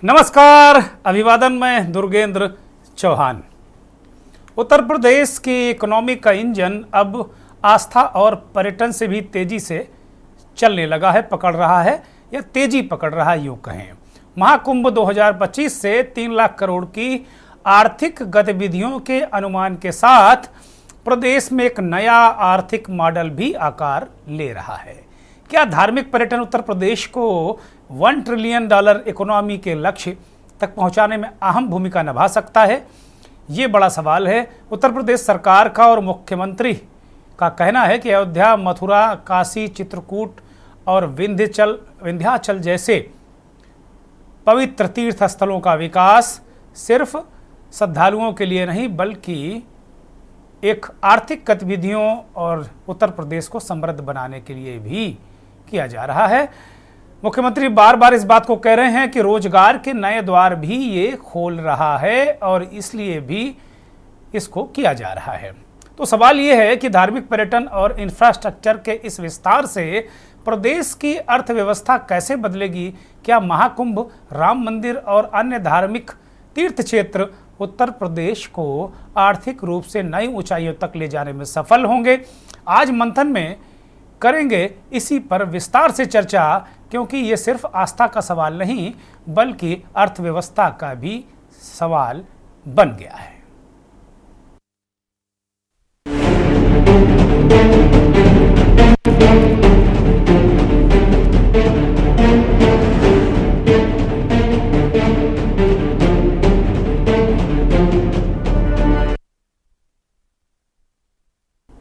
नमस्कार, अभिवादन। मैं दुर्गेंद्र चौहान। उत्तर प्रदेश की इकोनॉमी का इंजन अब आस्था और पर्यटन से भी तेजी से चलने लगा है, पकड़ रहा है या तेजी पकड़ रहा है यूँ कहें। महाकुंभ 2025 से 3 लाख करोड़ की आर्थिक गतिविधियों के अनुमान के साथ प्रदेश में एक नया आर्थिक मॉडल भी आकार ले रहा है। क्या धार्मिक पर्यटन उत्तर प्रदेश को $1 ट्रिलियन इकोनॉमी के लक्ष्य तक पहुंचाने में अहम भूमिका निभा सकता है? ये बड़ा सवाल है। उत्तर प्रदेश सरकार का और मुख्यमंत्री का कहना है कि अयोध्या, मथुरा, काशी, चित्रकूट और विंध्याचल जैसे पवित्र तीर्थ स्थलों का विकास सिर्फ श्रद्धालुओं के लिए नहीं बल्कि एक आर्थिक गतिविधियों और उत्तर प्रदेश को समृद्ध बनाने के लिए भी किया जा रहा है। मुख्यमंत्री बार बार इस बात को कह रहे हैं कि रोजगार के नए द्वार भी ये खोल रहा है और इसलिए भी इसको किया जा रहा है। तो सवाल ये है कि धार्मिक पर्यटन और इंफ्रास्ट्रक्चर के इस विस्तार से प्रदेश की अर्थव्यवस्था कैसे बदलेगी? क्या महाकुंभ, राम मंदिर और अन्य धार्मिक तीर्थ क्षेत्र उत्तर प्रदेश को आर्थिक रूप से नई ऊंचाइयों तक ले जाने में सफल होंगे? आज मंथन में करेंगे इसी पर विस्तार से चर्चा, क्योंकि ये सिर्फ आस्था का सवाल नहीं बल्कि अर्थव्यवस्था का भी सवाल बन गया है।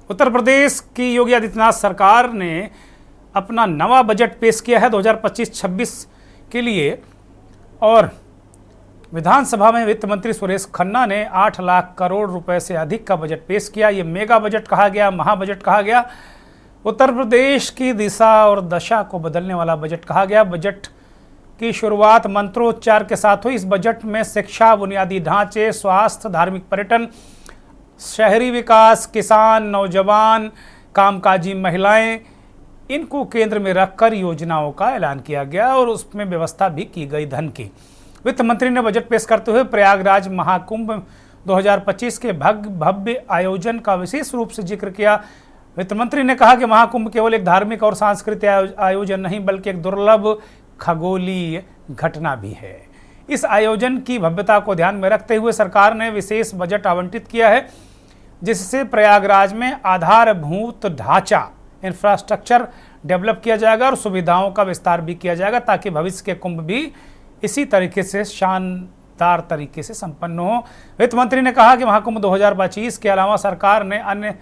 उत्तर प्रदेश की योगी आदित्यनाथ सरकार ने अपना नवा बजट पेश किया है 2025-26 के लिए और विधानसभा में वित्त मंत्री सुरेश खन्ना ने 8 लाख करोड़ रुपए से अधिक का बजट पेश किया। ये मेगा बजट कहा गया, महा बजट कहा गया, उत्तर प्रदेश की दिशा और दशा को बदलने वाला बजट कहा गया। बजट की शुरुआत मंत्रोच्चार के साथ हुई। इस बजट में शिक्षा, बुनियादी ढांचे, स्वास्थ्य, धार्मिक पर्यटन, शहरी विकास, किसान, नौजवान, कामकाजी महिलाएं, इनको केंद्र में रखकर योजनाओं का ऐलान किया गया और उसमें व्यवस्था भी की गई धन की। वित्त मंत्री ने बजट पेश करते हुए प्रयागराज महाकुंभ 2025 के भव्य आयोजन का विशेष रूप से जिक्र किया। वित्त मंत्री ने कहा कि महाकुंभ केवल एक धार्मिक और सांस्कृतिक आयोजन नहीं बल्कि एक दुर्लभ खगोलीय घटना भी है। इस आयोजन की भव्यता को ध्यान में रखते हुए सरकार ने विशेष बजट आवंटित किया है, जिससे प्रयागराज में आधारभूत ढांचा, इंफ्रास्ट्रक्चर डेवलप किया जाएगा और सुविधाओं का विस्तार भी किया जाएगा ताकि भविष्य के कुंभ भी इसी तरीके से शानदार तरीके से संपन्न हो। वित्त मंत्री ने कहा कि महाकुंभ 2025 के अलावा सरकार ने अन्य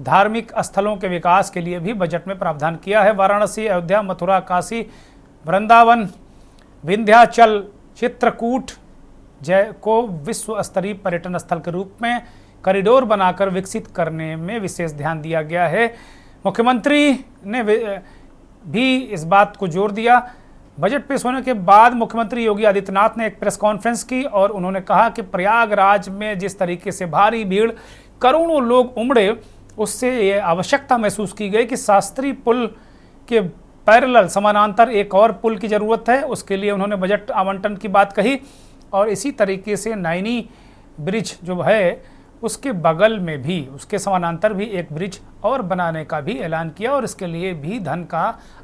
धार्मिक स्थलों के विकास के लिए भी बजट में प्रावधान किया है। वाराणसी, अयोध्या, मथुरा, काशी, वृंदावन, विंध्याचल, चित्रकूट को विश्व स्तरीय पर्यटन स्थल के रूप में कॉरिडोर बनाकर विकसित करने में विशेष ध्यान दिया गया है। मुख्यमंत्री ने भी इस बात को जोर दिया। बजट पेश होने के बाद मुख्यमंत्री योगी आदित्यनाथ ने एक प्रेस कॉन्फ्रेंस की और उन्होंने कहा कि प्रयागराज में जिस तरीके से भारी भीड़, करोड़ों लोग उमड़े, उससे ये आवश्यकता महसूस की गई कि शास्त्री पुल के पैरेलल समानांतर एक और पुल की ज़रूरत है। उसके लिए उन्होंने बजट आवंटन की बात कही और इसी तरीके से नैनी ब्रिज जो है उसके बगल में भी, उसके समानांतर भी एक ब्रिज और बनाने का भी ऐलान किया और इसके लिए भी धन का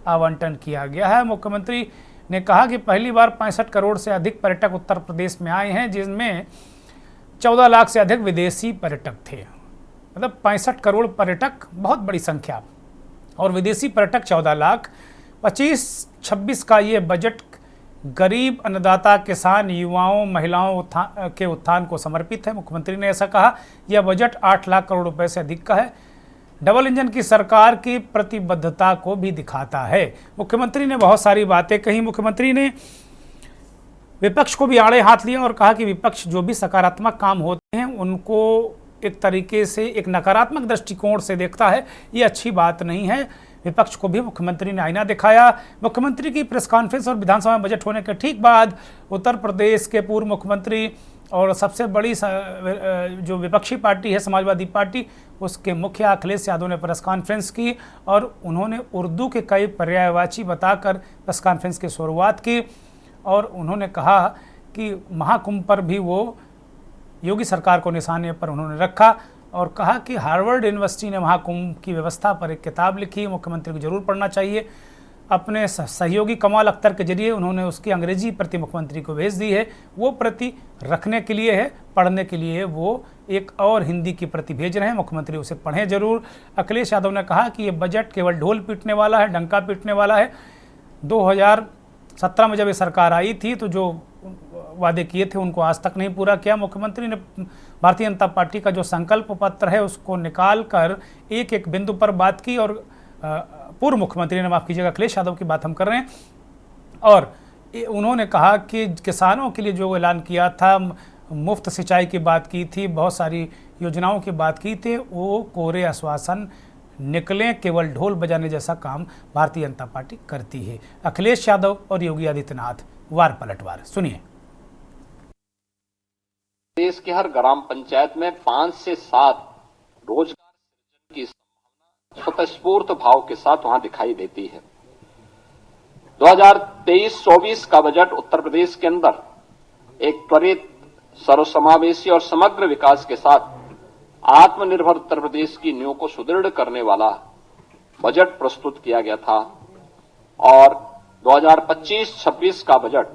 आवंटन किया गया है। मुख्यमंत्री ने कहा कि पहली बार 65 करोड़ से अधिक पर्यटक उत्तर प्रदेश में आए हैं, जिनमें 14 लाख से अधिक विदेशी पर्यटक थे। मतलब 65 करोड़ पर्यटक बहुत बड़ी संख्या और विदेशी पर्यटक 14 लाख। 25-26 का ये बजट गरीब, अन्नदाता, किसान, युवाओं, महिलाओं के उत्थान को समर्पित है। मुख्यमंत्री ने ऐसा कहा। यह बजट 8 लाख करोड़ रुपए से अधिक का है। डबल इंजन की सरकार की प्रतिबद्धता को भी दिखाता है। मुख्यमंत्री ने बहुत सारी बातें कही। मुख्यमंत्री ने विपक्ष को भी आड़े हाथ लिया और कहा कि विपक्ष जो भी सकारात्मक काम होते हैं उनको एक तरीके से एक नकारात्मक दृष्टिकोण से देखता है। ये अच्छी बात नहीं है। विपक्ष को भी मुख्यमंत्री ने आईना दिखाया। मुख्यमंत्री की प्रेस कॉन्फ्रेंस और विधानसभा में बजट होने के ठीक बाद उत्तर प्रदेश के पूर्व मुख्यमंत्री और सबसे बड़ी जो विपक्षी पार्टी है समाजवादी पार्टी, उसके मुखिया अखिलेश यादव ने प्रेस कॉन्फ्रेंस की और उन्होंने उर्दू के कई पर्यायवाची बताकर प्रेस कॉन्फ्रेंस की शुरुआत की और उन्होंने कहा कि महाकुंभ पर भी वो योगी सरकार को निशाने पर उन्होंने रखा और कहा कि हार्वर्ड यूनिवर्सिटी ने महाकुंभ की व्यवस्था पर एक किताब लिखी, मुख्यमंत्री को जरूर पढ़ना चाहिए। अपने सहयोगी कमाल अख्तर के जरिए उन्होंने उसकी अंग्रेजी प्रति मुख्यमंत्री को भेज दी है। वो प्रति रखने के लिए है, पढ़ने के लिए वो एक और हिंदी की प्रति भेज रहे हैं, मुख्यमंत्री उसे पढ़ें जरूर। अखिलेश यादव ने कहा कि ये बजट केवल ढोल पीटने वाला है, डंका पीटने वाला है। 2017 में जब ये सरकार आई थी तो जो वादे किए थे उनको आज तक नहीं पूरा किया। मुख्यमंत्री ने भारतीय जनता पार्टी का जो संकल्प पत्र है उसको निकाल कर एक एक बिंदु पर बात की और पूर्व मुख्यमंत्री ने, माफ कीजिएगा अखिलेश यादव की बात हम कर रहे हैं, और उन्होंने कहा कि किसानों के लिए जो ऐलान किया था, मुफ्त सिंचाई की बात की थी, बहुत सारी योजनाओं की बात की थी, वो कोरे आश्वासन निकले, केवल ढोल बजाने जैसा काम भारतीय जनता पार्टी करती है। अखिलेश यादव और योगी आदित्यनाथ वार पलटवार, सुनिए। देश की हर ग्राम पंचायत में 5 से 7 रोजगार सृजन की संभावना स्वतःस्फूर्त भाव के साथ वहां दिखाई देती है। 2023-24 का बजट उत्तर प्रदेश के अंदर एक त्वरित, सर्वसमावेशी और समग्र विकास के साथ आत्मनिर्भर उत्तर प्रदेश की नींव को सुदृढ़ करने वाला बजट प्रस्तुत किया गया था और 2025-26 का बजट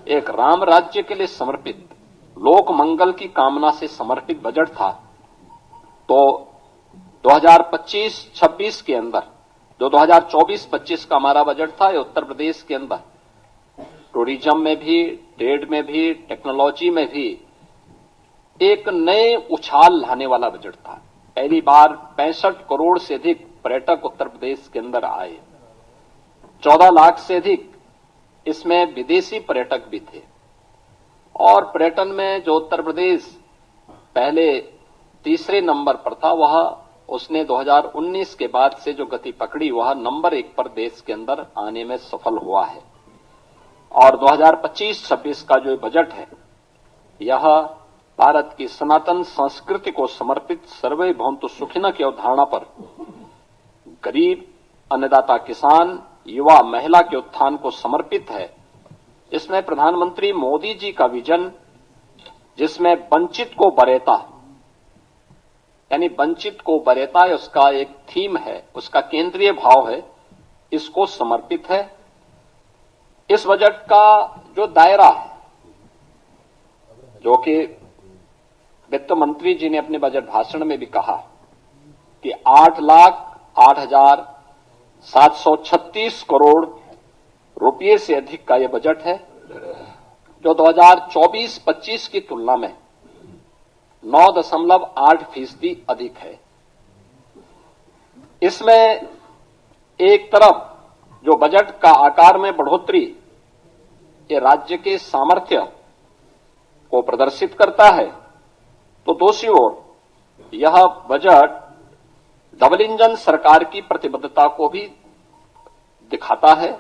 एक राम राज्य के लिए समर्पित, लोक मंगल की कामना से समर्पित बजट था। तो 2025-26 के अंदर जो 2024-25 का हमारा बजट था, ये उत्तर प्रदेश के अंदर टूरिज्म में भी, ट्रेड में भी, टेक्नोलॉजी में भी एक नए उछाल लाने वाला बजट था। पहली बार 65 करोड़ से अधिक पर्यटक उत्तर प्रदेश के अंदर आए। 14 लाख से अधिक इसमें विदेशी पर्यटक भी थे और पर्यटन में जो उत्तर प्रदेश पहले तीसरे नंबर पर था, वह उसने 2019 के बाद से जो गति पकड़ी, वह नंबर 1 पर देश के अंदर आने में सफल हुआ है। और 2025-26 का जो बजट है, यह भारत की सनातन संस्कृति को समर्पित सर्वे भवन्तु सुखिनः की अवधारणा पर गरीब, अन्नदाता किसान, युवा, महिला के उत्थान को समर्पित है। इसमें प्रधानमंत्री मोदी जी का विजन, जिसमें वंचित को वरेता, यानी वंचित को वरेता, उसका एक थीम है, उसका केंद्रीय भाव है, इसको समर्पित है। इस बजट का जो दायरा है, जो कि वित्त मंत्री जी ने अपने बजट भाषण में भी कहा कि 8,08,736 करोड़ रुपये से अधिक का यह बजट है, जो 2024-25 की तुलना में 9.8% अधिक है। इसमें एक तरफ जो बजट का आकार में बढ़ोतरी, ये राज्य के सामर्थ्य को प्रदर्शित करता है, तो दूसरी ओर यह बजट डबल इंजन सरकार की प्रतिबद्धता को भी दिखाता है।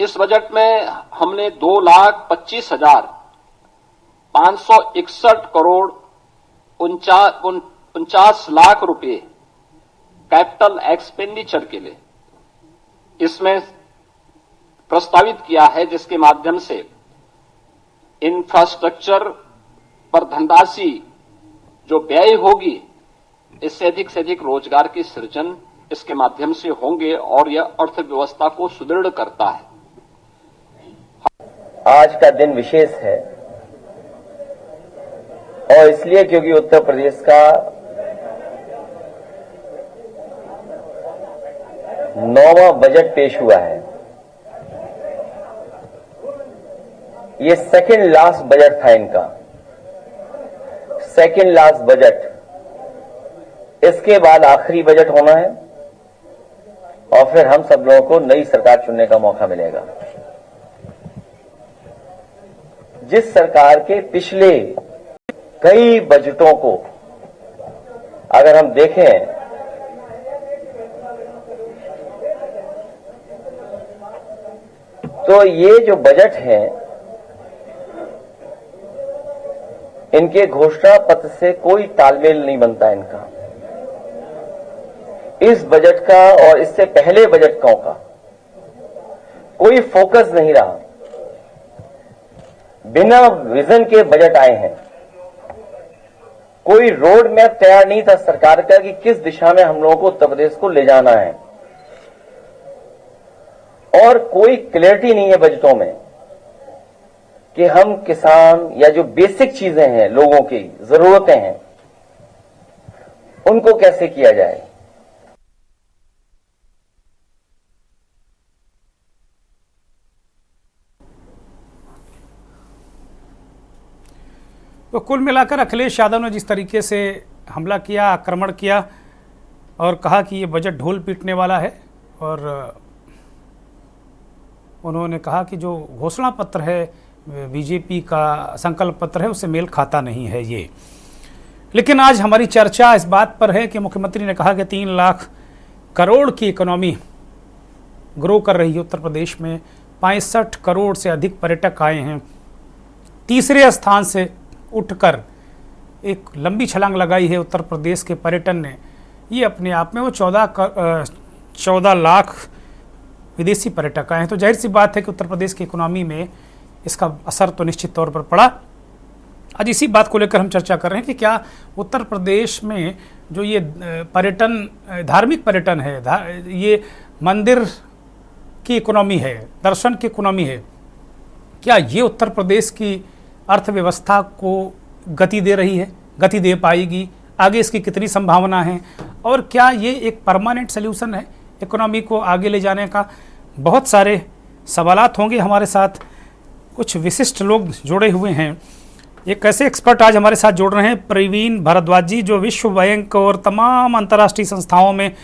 इस बजट में हमने 2,25,561 करोड़ 49 लाख रुपए कैपिटल एक्सपेंडिचर के लिए इसमें प्रस्तावित किया है, जिसके माध्यम से इंफ्रास्ट्रक्चर पर धनराशि जो व्यय होगी, इससे अधिक रोजगार की सृजन इसके माध्यम से होंगे और यह अर्थव्यवस्था को सुदृढ़ करता है। आज का दिन विशेष है और इसलिए क्योंकि उत्तर प्रदेश का 9वां बजट पेश हुआ है। ये सेकंड लास्ट बजट था इनका, सेकंड लास्ट बजट। इसके बाद आखिरी बजट होना है और फिर हम सब लोगों को नई सरकार चुनने का मौका मिलेगा। जिस सरकार के पिछले कई बजटों को अगर हम देखें, तो ये जो बजट है, इनके घोषणा पत्र से कोई तालमेल नहीं बनता इनका। इस बजट का और इससे पहले बजटों का कोई फोकस नहीं रहा। बिना विजन के बजट आए हैं। कोई रोड मैप तैयार नहीं था सरकार का कि किस दिशा में हम लोगों को उत्तर प्रदेश को ले जाना है, और कोई क्लैरिटी नहीं है बजटों में कि हम किसान या जो बेसिक चीजें हैं, लोगों की जरूरतें हैं, उनको कैसे किया जाए। तो कुल मिलाकर अखिलेश यादव ने जिस तरीके से हमला किया, आक्रमण किया और कहा कि ये बजट ढोल पीटने वाला है, और उन्होंने कहा कि जो घोषणा पत्र है बीजेपी का, संकल्प पत्र है, उससे मेल खाता नहीं है ये। लेकिन आज हमारी चर्चा इस बात पर है कि मुख्यमंत्री ने कहा कि 3 लाख करोड़ की इकोनॉमी ग्रो कर रही है उत्तर प्रदेश में, 65 करोड़ से अधिक पर्यटक आए हैं, तीसरे स्थान से उठकर एक लंबी छलांग लगाई है उत्तर प्रदेश के पर्यटन ने। ये अपने आप में वो 14 लाख विदेशी पर्यटक आए हैं। तो जाहिर सी बात है कि उत्तर प्रदेश की इकोनॉमी में इसका असर तो निश्चित तौर पर पड़ा। आज इसी बात को लेकर हम चर्चा कर रहे हैं कि क्या उत्तर प्रदेश में जो ये पर्यटन, धार्मिक पर्यटन है, ये मंदिर की इकोनॉमी है, दर्शन की इकोनॉमी है, क्या ये उत्तर प्रदेश की अर्थव्यवस्था को गति दे रही है, गति दे पाएगी, आगे इसकी कितनी संभावना है, और क्या ये एक परमानेंट सल्यूशन है इकोनॉमी को आगे ले जाने का। बहुत सारे सवालात होंगे। हमारे साथ कुछ विशिष्ट लोग जुड़े हुए हैं। एक ऐसे एक्सपर्ट आज हमारे साथ जुड़ रहे हैं, प्रवीण भारद्वाज जी, जो विश्व बैंक और तमाम अंतर्राष्ट्रीय संस्थाओं में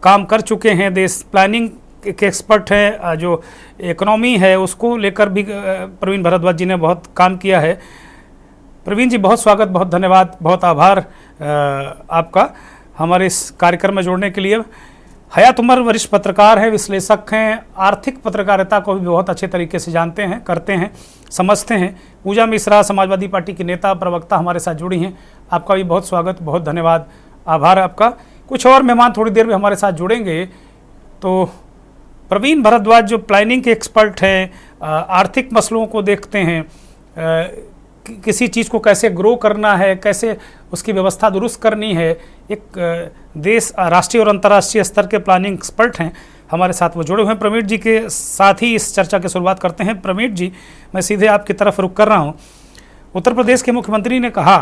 काम कर चुके हैं, देश प्लानिंग के एक्सपर्ट हैं, जो इकोनॉमी है उसको लेकर भी प्रवीण भारद्वाज जी ने बहुत काम किया है। प्रवीण जी, बहुत स्वागत, बहुत धन्यवाद, बहुत आभार आपका हमारे इस कार्यक्रम में जोड़ने के लिए। हयात उमर वरिष्ठ पत्रकार हैं, विश्लेषक हैं, आर्थिक पत्रकारिता को भी बहुत अच्छे तरीके से जानते हैं, करते हैं, समझते हैं। पूजा मिश्रा, समाजवादी पार्टी की नेता प्रवक्ता, हमारे साथ जुड़ी हैं। आपका भी बहुत स्वागत, बहुत धन्यवाद, आभार आपका। कुछ और मेहमान थोड़ी देर में हमारे साथ जुड़ेंगे। तो प्रवीण भारद्वाज जो प्लानिंग के एक्सपर्ट हैं, आर्थिक मसलों को देखते हैं, किसी चीज़ को कैसे ग्रो करना है, कैसे उसकी व्यवस्था दुरुस्त करनी है, एक देश, राष्ट्रीय और अंतर्राष्ट्रीय स्तर के प्लानिंग एक्सपर्ट हैं, हमारे साथ वो जुड़े हुए हैं। प्रवीण जी के साथ ही इस चर्चा की शुरुआत करते हैं। प्रवीण जी, मैं सीधे आपकी तरफ रुख कर रहा हूँ। उत्तर प्रदेश के मुख्यमंत्री ने कहा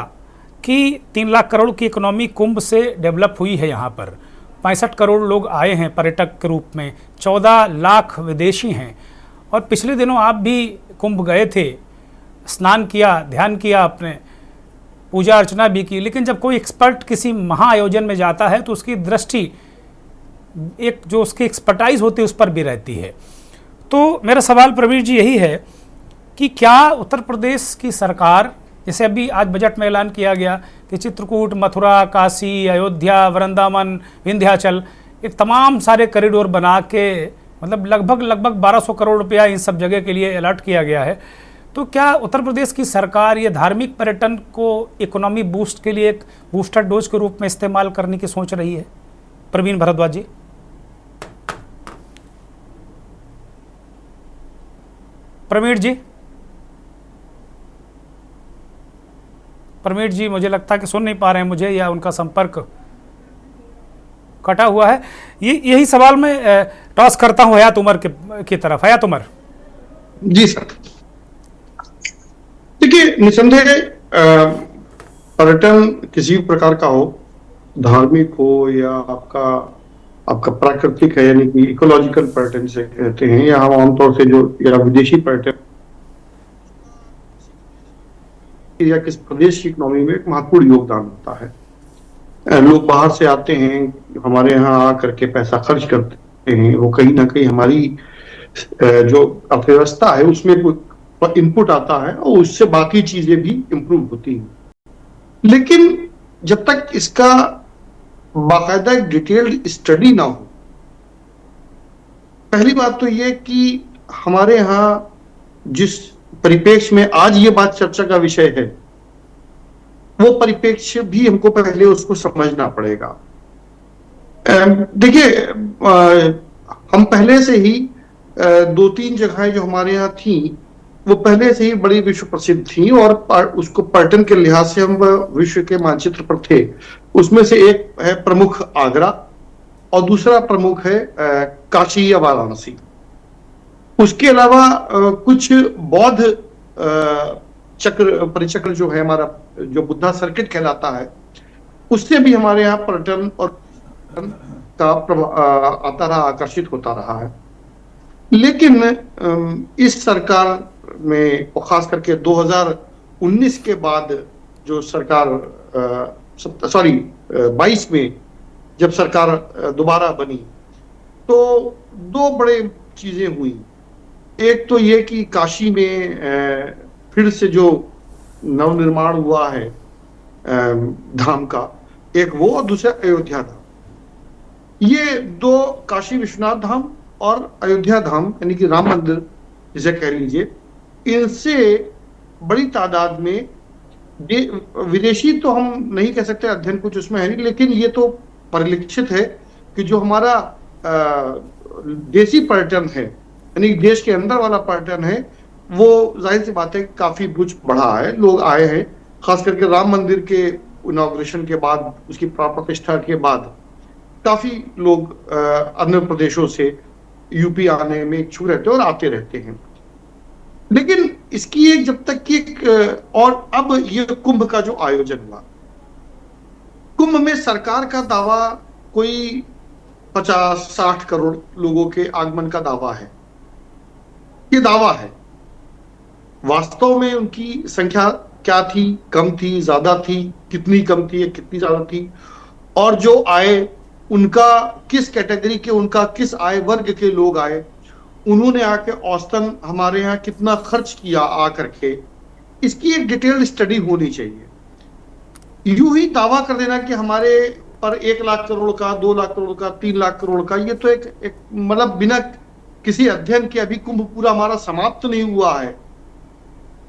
कि 3 लाख करोड़ की इकोनॉमी कुंभ से डेवलप हुई है। यहाँ पर 65 करोड़ लोग आए हैं पर्यटक के रूप में, 14 लाख विदेशी हैं। और पिछले दिनों आप भी कुंभ गए थे, स्नान किया, ध्यान किया, आपने पूजा अर्चना भी की। लेकिन जब कोई एक्सपर्ट किसी महाआयोजन में जाता है तो उसकी दृष्टि, एक जो उसकी एक्सपर्टाइज होती है, उस पर भी रहती है। तो मेरा सवाल प्रवीण जी यही है कि क्या उत्तर प्रदेश की सरकार, जैसे अभी आज बजट में ऐलान किया गया कि चित्रकूट, मथुरा, काशी, अयोध्या, वृंदावन, विंध्याचल, एक तमाम सारे कॉरिडोर बना के, मतलब लगभग 1200 करोड़ रुपया इन सब जगह के लिए अलर्ट किया गया है। तो क्या उत्तर प्रदेश की सरकार ये धार्मिक पर्यटन को इकोनॉमी बूस्ट के लिए एक बूस्टर डोज के रूप में इस्तेमाल करने की सोच रही है? प्रवीण भारद्वाज जी। प्रवीण जी मुझे लगता है कि सुन नहीं पा रहे हैं मुझे, या उनका संपर्क कटा हुआ है। यही सवाल मैं टॉस करता हूं हयात उमर की तरफ। हयात उमर जी सर, देखिए, निसंदेह पर्यटन किसी भी प्रकार का हो, धार्मिक हो या आपका प्राकृतिक है, यानी कि इकोलॉजिकल पर्यटन से कहते हैं, या हम आमतौर से जो या विदेशी पर्यटन, या किस प्रदेश की इकोनॉमी में एक महत्वपूर्ण योगदान होता है। लोग बाहर से आते हैं, हमारे यहाँ आकर के पैसा खर्च करते हैं, वो कहीं ना कहीं हमारी जो अर्थव्यवस्था है उसमें इनपुट आता है और उससे बाकी चीजें भी इंप्रूव होती हैं। लेकिन जब तक इसका बाकायदा एक डिटेल्ड स्टडी ना हो, पहली बात तो ये कि हमारे यहाँ जिस परिप्रेक्ष्य में आज ये बात चर्चा का विषय है, वो परिप्रेक्ष्य भी हमको पहले उसको समझना पड़ेगा। देखिए, हम पहले से ही 2-3 जगहें जो हमारे यहाँ थी, वो पहले से ही बड़ी विश्व प्रसिद्ध थी और उसको पर्यटन के लिहाज से हम विश्व के मानचित्र पर थे। उसमें से एक है प्रमुख आगरा और दूसरा प्रमुख है काशी या वाराणसी। उसके अलावा कुछ बौद्ध चक्र परिचक्र जो है हमारा, जो बुद्धा सर्किट कहलाता है, उससे भी हमारे यहाँ पर्यटन और का आता रहा, आकर्षित होता रहा है। लेकिन इस सरकार में और खास करके 2019 के बाद जो सरकार 22 में जब सरकार दोबारा बनी, तो दो बड़े चीजें हुई। एक तो ये कि काशी में फिर से जो नवनिर्माण हुआ है धाम का, एक वो, और दूसरा अयोध्या धाम। ये दो, काशी विश्वनाथ धाम और अयोध्या धाम यानी कि राम मंदिर जिसे कह लीजिए, इनसे बड़ी तादाद में विदेशी तो हम नहीं कह सकते, अध्ययन कुछ उसमें है नहीं, लेकिन ये तो परिलक्षित है कि जो हमारा देसी पर्यटन है यानी देश के अंदर वाला पर्यटन है, वो जाहिर सी बात है काफी कुछ बढ़ा है। लोग आए हैं, खास करके राम मंदिर के इनॉग्रेशन के बाद, उसकी प्राण प्रतिष्ठा के बाद काफी लोग अन्य प्रदेशों से यूपी आने में इच्छुक रहते हैं और आते रहते हैं। लेकिन इसकी एक जब तक कि और अब ये कुंभ का जो आयोजन हुआ, कुंभ में सरकार का दावा कोई 50-60 करोड़ लोगों के आगमन का दावा है। ये दावा है, वास्तव में उनकी संख्या क्या थी, कम थी, ज्यादा थी, कितनी कम थी या कितनी ज्यादा थी, और जो आए उनका किस कैटेगरी के, उनका किस आय वर्ग के लोग आए, उन्होंने आके औसतन हमारे यहाँ कितना खर्च किया आकर के, इसकी एक डिटेल्ड स्टडी होनी चाहिए। यूं ही दावा कर देना कि हमारे पर 1 लाख करोड़ का, 2 लाख करोड़ का, 3 लाख करोड़ का, ये तो एक मतलब बिना किसी अध्ययन के, अभी कुंभ पूरा हमारा समाप्त नहीं हुआ है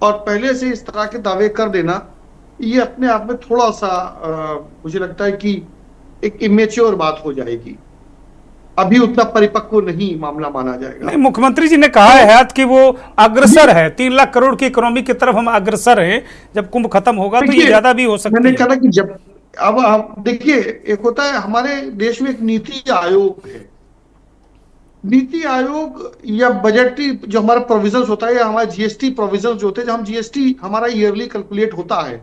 और पहले से इस तरह के दावे कर देना, ये अपने आप में थोड़ा सा मुझे लगता है कि एक इमेच्योर बात हो जाएगी। अभी उतना परिपक्व नहीं मामला माना जाएगा। नहीं, मुख्यमंत्री जी ने कहा है कि वो अग्रसर है, 3 लाख करोड़ की इकोनॉमी की तरफ हम अग्रसर हैं। जब कुंभ खत्म होगा तो ये ज्यादा भी हो सकती है। मैंने कहा कि जब अब देखिए, एक होता है हमारे देश में एक नीति आयोग है, नीति आयोग या बजटरी जो हमारा प्रोविजंस होता है, या हमारे जीएसटी प्रोविजंस जो होते हैं, जब हम जीएसटी हमारा ईयरली कैलकुलेट होता है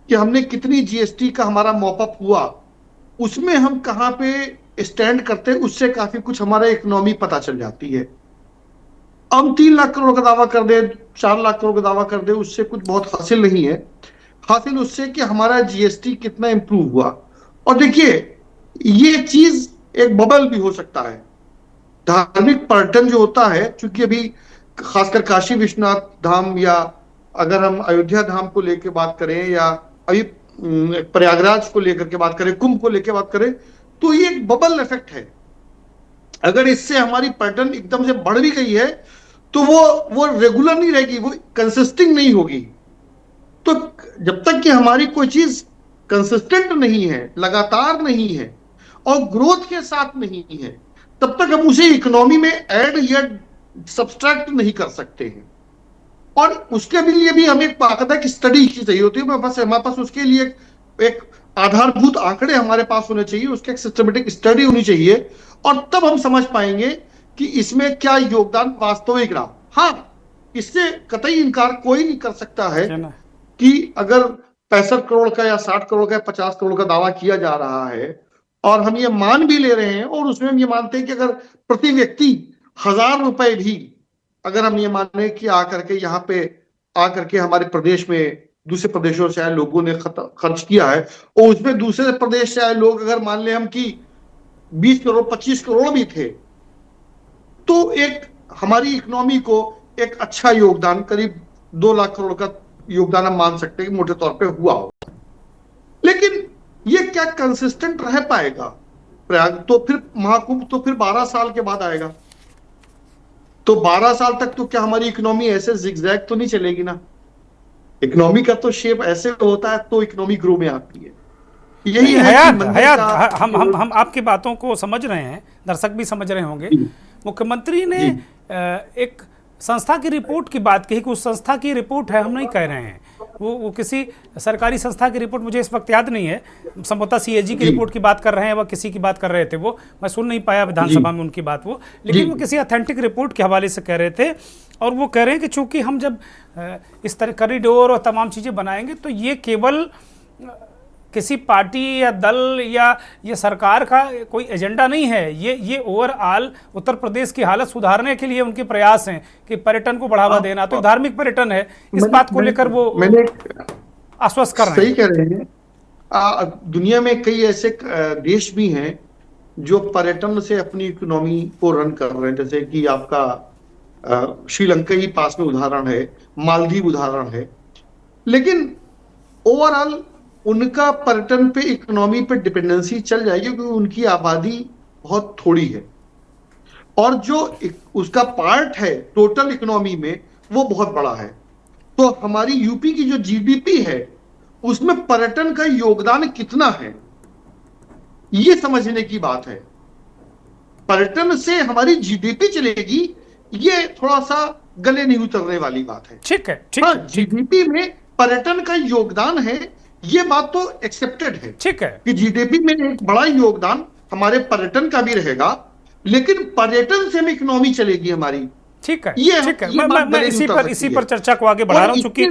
कि हमने कितनी जीएसटी का हमारा मॉपअप हुआ, उसमें हम कहां पे स्टैंड करते हैं, उससे काफी कुछ हमारा इकोनॉमी पता चल जाती है। हम 3 लाख करोड़ का दावा कर दे, 4 लाख करोड़ का दावा कर दे, उससे कुछ बहुत हासिल नहीं है। हासिल उससे कि हमारा जीएसटी कितना इंप्रूव हुआ। और देखिए, ये चीज एक बबल भी हो सकता है। धार्मिक पर्यटन जो होता है, चूंकि अभी खासकर काशी विश्वनाथ धाम, या अगर हम अयोध्या धाम को लेकर बात करें, या अभी प्रयागराज को लेकर के बात करें, कुंभ को लेकर बात करें, तो ये एक बबल इफेक्ट है। अगर इससे हमारी पर्यटन एकदम से बढ़ भी गई है, तो वो रेगुलर नहीं रहेगी, वो कंसिस्टिंग नहीं होगी। तो जब तक कि हमारी कोई चीज कंसिस्टेंट नहीं है, लगातार नहीं है और ग्रोथ के साथ नहीं है, तब तक हम उसे इकोनॉमी में ऐड या सब्सट्रैक्ट नहीं कर सकते हैं। और उसके लिए भी हमें एक बाकायदा स्टडी की चाहिए होती है। हमारे पास उसके लिए एक आधारभूत आंकड़े हमारे पास होने चाहिए, उसके एक सिस्टमेटिक स्टडी होनी चाहिए, और तब हम समझ पाएंगे कि इसमें क्या योगदान वास्तविक रहा। हाँ, इससे कतई इनकार कोई नहीं कर सकता है कि अगर 65 करोड़ का या 60 करोड़ का या 50 करोड़ का दावा किया जा रहा है, और हम ये मान भी ले रहे हैं, और उसमें हम ये मानते हैं कि अगर प्रति व्यक्ति 1000 रुपए भी अगर हम ये माने कि आकर के यहाँ पे आकर के हमारे प्रदेश में दूसरे प्रदेशों से आए लोगों ने खर्च किया है, और उसमें दूसरे प्रदेश से आए लोग अगर मान ले हम कि 20 करोड़ 25 करोड़ भी थे, तो एक हमारी इकोनॉमी को एक अच्छा योगदान, करीब 2 लाख करोड़ का योगदान हम मान सकते हैं कि मोटे तौर पे हुआ होगा। लेकिन ये क्या कंसिस्टेंट रह पाएगा? प्रयाग तो फिर महाकुंभ तो फिर 12 साल के बाद आएगा, तो 12 साल तक तो क्या हमारी इकोनॉमी ऐसे जिगजैग तो नहीं चलेगी ना। इकोनॉमी का तो शेप ऐसे होता है तो इकोनॉमी ग्रो में आती है। यही है हयात, हम आपकी बातों को समझ रहे हैं, दर्शक भी समझ रहे होंगे। मुख्यमंत्री ने एक संस्था की रिपोर्ट की बात कही कि उस संस्था की रिपोर्ट है, हम नहीं कह रहे हैं वो किसी सरकारी संस्था की रिपोर्ट, मुझे इस वक्त याद नहीं है, संभवतः सीएजी की रिपोर्ट की बात कर रहे हैं, वह किसी की बात कर रहे थे, वो मैं सुन नहीं पाया विधानसभा में उनकी बात वो, लेकिन वो किसी ऑथेंटिक रिपोर्ट के हवाले से कह रहे थे। और वो कह रहे हैं कि चूंकि हम जब इस तरह कॉरिडोर और तमाम चीज़ें बनाएंगे तो ये केवल किसी पार्टी या दल या ये सरकार का कोई एजेंडा नहीं है, ये ओवरऑल उत्तर प्रदेश की हालत सुधारने के लिए उनके प्रयास हैं कि पर्यटन को बढ़ावा देना, तो धार्मिक पर्यटन है, इस बात को लेकर वो आश्वस्त कर रहे हैं। सही कह रहे हैं। दुनिया में कई ऐसे देश भी हैं जो पर्यटन से अपनी इकोनॉमी को रन कर रहे हैं, जैसे कि आपका श्रीलंका ही पास में उदाहरण है, मालदीव उदाहरण है, लेकिन ओवरऑल उनका पर्यटन पे इकोनॉमी पे डिपेंडेंसी चल जाएगी क्योंकि उनकी आबादी बहुत थोड़ी है और जो उसका पार्ट है टोटल इकोनॉमी में वो बहुत बड़ा है। तो हमारी यूपी की जो जीडीपी है उसमें पर्यटन का योगदान कितना है ये समझने की बात है। पर्यटन से हमारी जीडीपी चलेगी ये थोड़ा सा गले नहीं उतरने वाली बात है। ठीक है, हाँ, जीडीपी में पर्यटन का योगदान है, ये बात तो एक्सेप्टेड है। ठीक है कि जीडीपी में एक बड़ा योगदान हमारे पर्यटन का भी रहेगा, लेकिन पर्यटन से हम इकोनॉमी चलेगी हमारी। ठीक है, ये ठीक है, ये मैं इसी पर चर्चा को आगे बढ़ा रहा हूं, चूंकि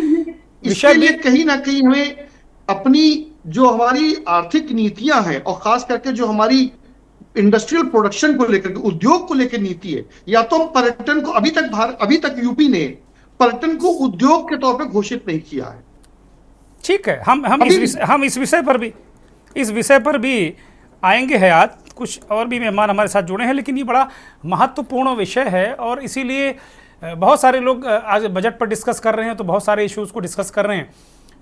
इसके लिए कहीं ना कहीं हमें अपनी जो हमारी आर्थिक नीतियां हैं और खास करके जो हमारी इंडस्ट्रियल प्रोडक्शन को लेकर, उद्योग को लेकर नीति है, या तो हम पर्यटन को अभी तक यूपी ने पर्यटन को उद्योग के तौर पर घोषित नहीं किया है। ठीक है, हम इस विषय पर भी आएंगे है। आज कुछ और भी मेहमान हमारे साथ जुड़े हैं, लेकिन ये बड़ा महत्वपूर्ण विषय है और इसीलिए बहुत सारे लोग आज बजट पर डिस्कस कर रहे हैं, तो बहुत सारे इश्यूज को डिस्कस कर रहे हैं।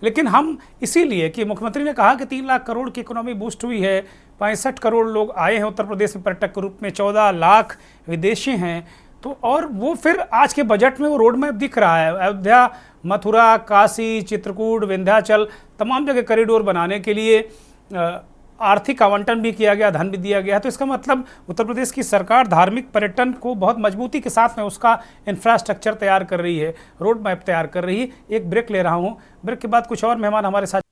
लेकिन हम इसीलिए कि मुख्यमंत्री ने कहा कि 3 लाख करोड़ की इकोनॉमी बूस्ट हुई है, 65 करोड़ लोग आए हैं उत्तर प्रदेश में पर्यटक के रूप में, 14 लाख विदेशी हैं, तो और वो फिर आज के बजट में वो रोड मैप दिख रहा है। अयोध्या, मथुरा, काशी, चित्रकूट, विंध्याचल, तमाम जगह कॉरिडोर बनाने के लिए आर्थिक आवंटन भी किया गया, धन भी दिया गया। तो इसका मतलब उत्तर प्रदेश की सरकार धार्मिक पर्यटन को बहुत मजबूती के साथ में उसका इंफ्रास्ट्रक्चर तैयार कर रही है, रोड मैप तैयार कर रही है। एक ब्रेक ले रहा हूँ, ब्रेक के बाद कुछ और मेहमान हमारे साथ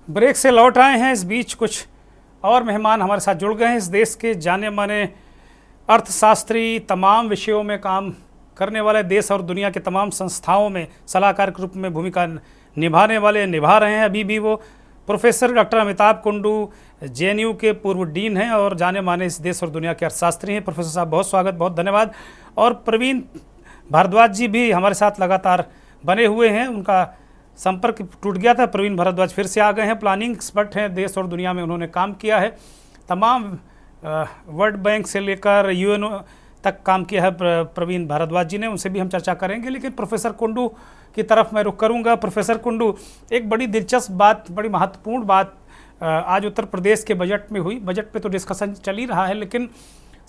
ब्रेक से लौट आए हैं। इस बीच कुछ और मेहमान हमारे साथ जुड़ गए हैं। इस देश के जाने माने अर्थशास्त्री, तमाम विषयों में काम करने वाले, देश और दुनिया के तमाम संस्थाओं में सलाहकार के रूप में भूमिका निभा रहे हैं अभी भी वो। Professor doctor Amitabh Kundu JNU के पूर्व डीन हैं और जाने माने इस देश और दुनिया के अर्थशास्त्री हैं। प्रोफेसर साहब बहुत स्वागत, बहुत धन्यवाद। और प्रवीण भारद्वाज जी भी हमारे साथ लगातार बने हुए हैं, उनका संपर्क टूट गया था, प्रवीण भारद्वाज फिर से आ गए हैं। प्लानिंग एक्सपर्ट हैं, देश और दुनिया में उन्होंने काम किया है, तमाम वर्ल्ड बैंक से लेकर यूएनओ तक काम किया है प्रवीण भारद्वाज जी ने, उनसे भी हम चर्चा करेंगे। लेकिन प्रोफेसर कुंडू की तरफ मैं रुख करूंगा। प्रोफेसर कुंडू, एक बड़ी दिलचस्प बात, बड़ी महत्वपूर्ण बात आज उत्तर प्रदेश के बजट में हुई। बजट पे तो डिस्कशन चल ही रहा है, लेकिन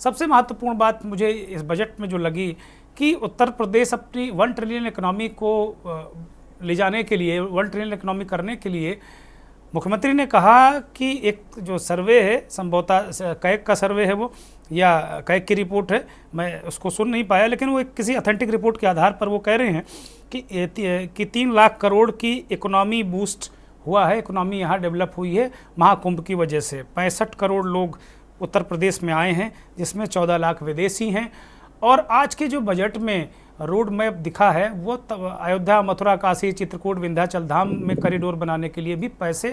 सबसे महत्वपूर्ण बात मुझे इस बजट में जो लगी कि उत्तर प्रदेश अपनी 1 ट्रिलियन इकोनॉमी को ले जाने के लिए, 1 ट्रिलियन इकोनॉमी करने के लिए मुख्यमंत्री ने कहा कि एक जो सर्वे है, संभवतः कैग का सर्वे है वो, या कैग की रिपोर्ट है, मैं उसको सुन नहीं पाया, लेकिन वो एक किसी ऑथेंटिक रिपोर्ट के आधार पर वो कह रहे हैं कि 3 लाख करोड़ की इकोनॉमी बूस्ट हुआ है, इकोनॉमी यहाँ डेवलप हुई है महाकुंभ की वजह से। 65 करोड़ लोग उत्तर प्रदेश में आए हैं, जिसमें 14 लाख विदेशी हैं। और आज के जो बजट में रोड मैप दिखा है वो अयोध्या, मथुरा, काशी, चित्रकूट, विंध्याचल धाम में कॉरिडोर बनाने के लिए भी पैसे,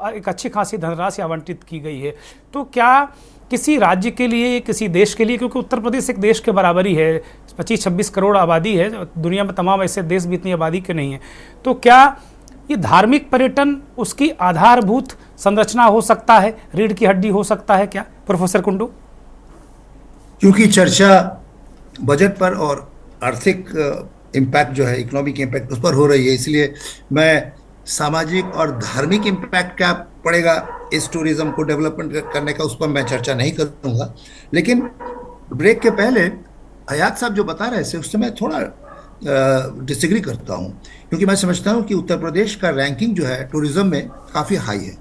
एक अच्छी खासी धनराशि आवंटित की गई है। तो क्या किसी राज्य के लिए, किसी देश के लिए, क्योंकि उत्तर प्रदेश एक देश के बराबर ही है, 25-26 करोड़ आबादी है, दुनिया में तमाम ऐसे देश भी इतनी आबादी के नहीं है, तो क्या ये धार्मिक पर्यटन उसकी आधारभूत संरचना हो सकता है, रीढ़ की हड्डी हो सकता है क्या, प्रोफेसर कुंडू? क्योंकि चर्चा बजट पर और आर्थिक इम्पैक्ट जो है, इकोनॉमिक इम्पैक्ट उस पर हो रही है, इसलिए मैं सामाजिक और धार्मिक इम्पैक्ट क्या पड़ेगा इस टूरिज्म को डेवलपमेंट करने का, उस पर मैं चर्चा नहीं करूँगा। लेकिन ब्रेक के पहले हयात साहब जो बता रहे थे उससे मैं थोड़ा डिसएग्री करता हूँ, क्योंकि मैं समझता हूँ कि उत्तर प्रदेश का रैंकिंग जो है टूरिज्म में काफ़ी हाई है।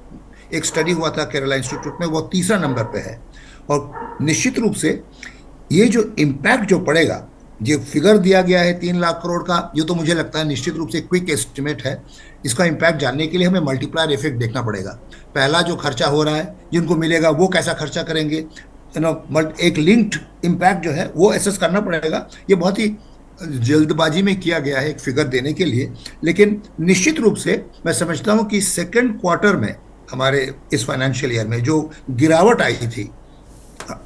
एक स्टडी हुआ था केरला इंस्टीट्यूट में, वो 3रा नंबर पे है। और निश्चित रूप से ये जो इम्पैक्ट जो पड़ेगा, जो फिगर दिया गया है 3 लाख करोड़ का, ये तो मुझे लगता है निश्चित रूप से क्विक एस्टिमेट है। इसका इम्पैक्ट जानने के लिए हमें मल्टीप्लायर इफेक्ट देखना पड़ेगा। पहला जो खर्चा हो रहा है, जिनको मिलेगा वो कैसा खर्चा करेंगे, एक लिंक्ड इम्पैक्ट जो है वो एसेस करना पड़ेगा। ये बहुत ही जल्दबाजी में किया गया है एक फिगर देने के लिए, लेकिन निश्चित रूप से मैं समझता हूँ कि सेकेंड क्वार्टर में हमारे इस फाइनेंशियल ईयर में जो गिरावट आई थी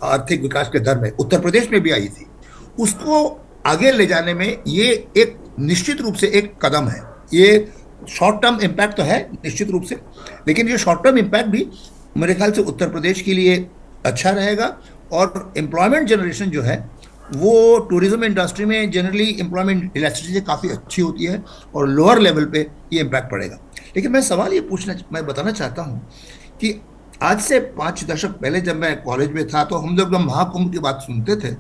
आर्थिक विकास के दर में, उत्तर प्रदेश में भी आई थी, उसको आगे ले जाने में ये एक निश्चित रूप से एक कदम है। ये शॉर्ट टर्म इम्पैक्ट तो है निश्चित रूप से, लेकिन ये शॉर्ट टर्म इम्पैक्ट भी मेरे ख्याल से उत्तर प्रदेश के लिए अच्छा रहेगा। और एम्प्लॉयमेंट जनरेशन जो है वो टूरिज्म इंडस्ट्री में जनरली एम्प्लॉयमेंट इलास्टिसिटी काफ़ी अच्छी होती है और लोअर लेवल पे ये इम्पैक्ट पड़ेगा। लेकिन मैं सवाल ये मैं बताना चाहता हूँ कि आज से 5 दशक पहले जब मैं कॉलेज में था तो हम जब महाकुंभ की बात सुनते थे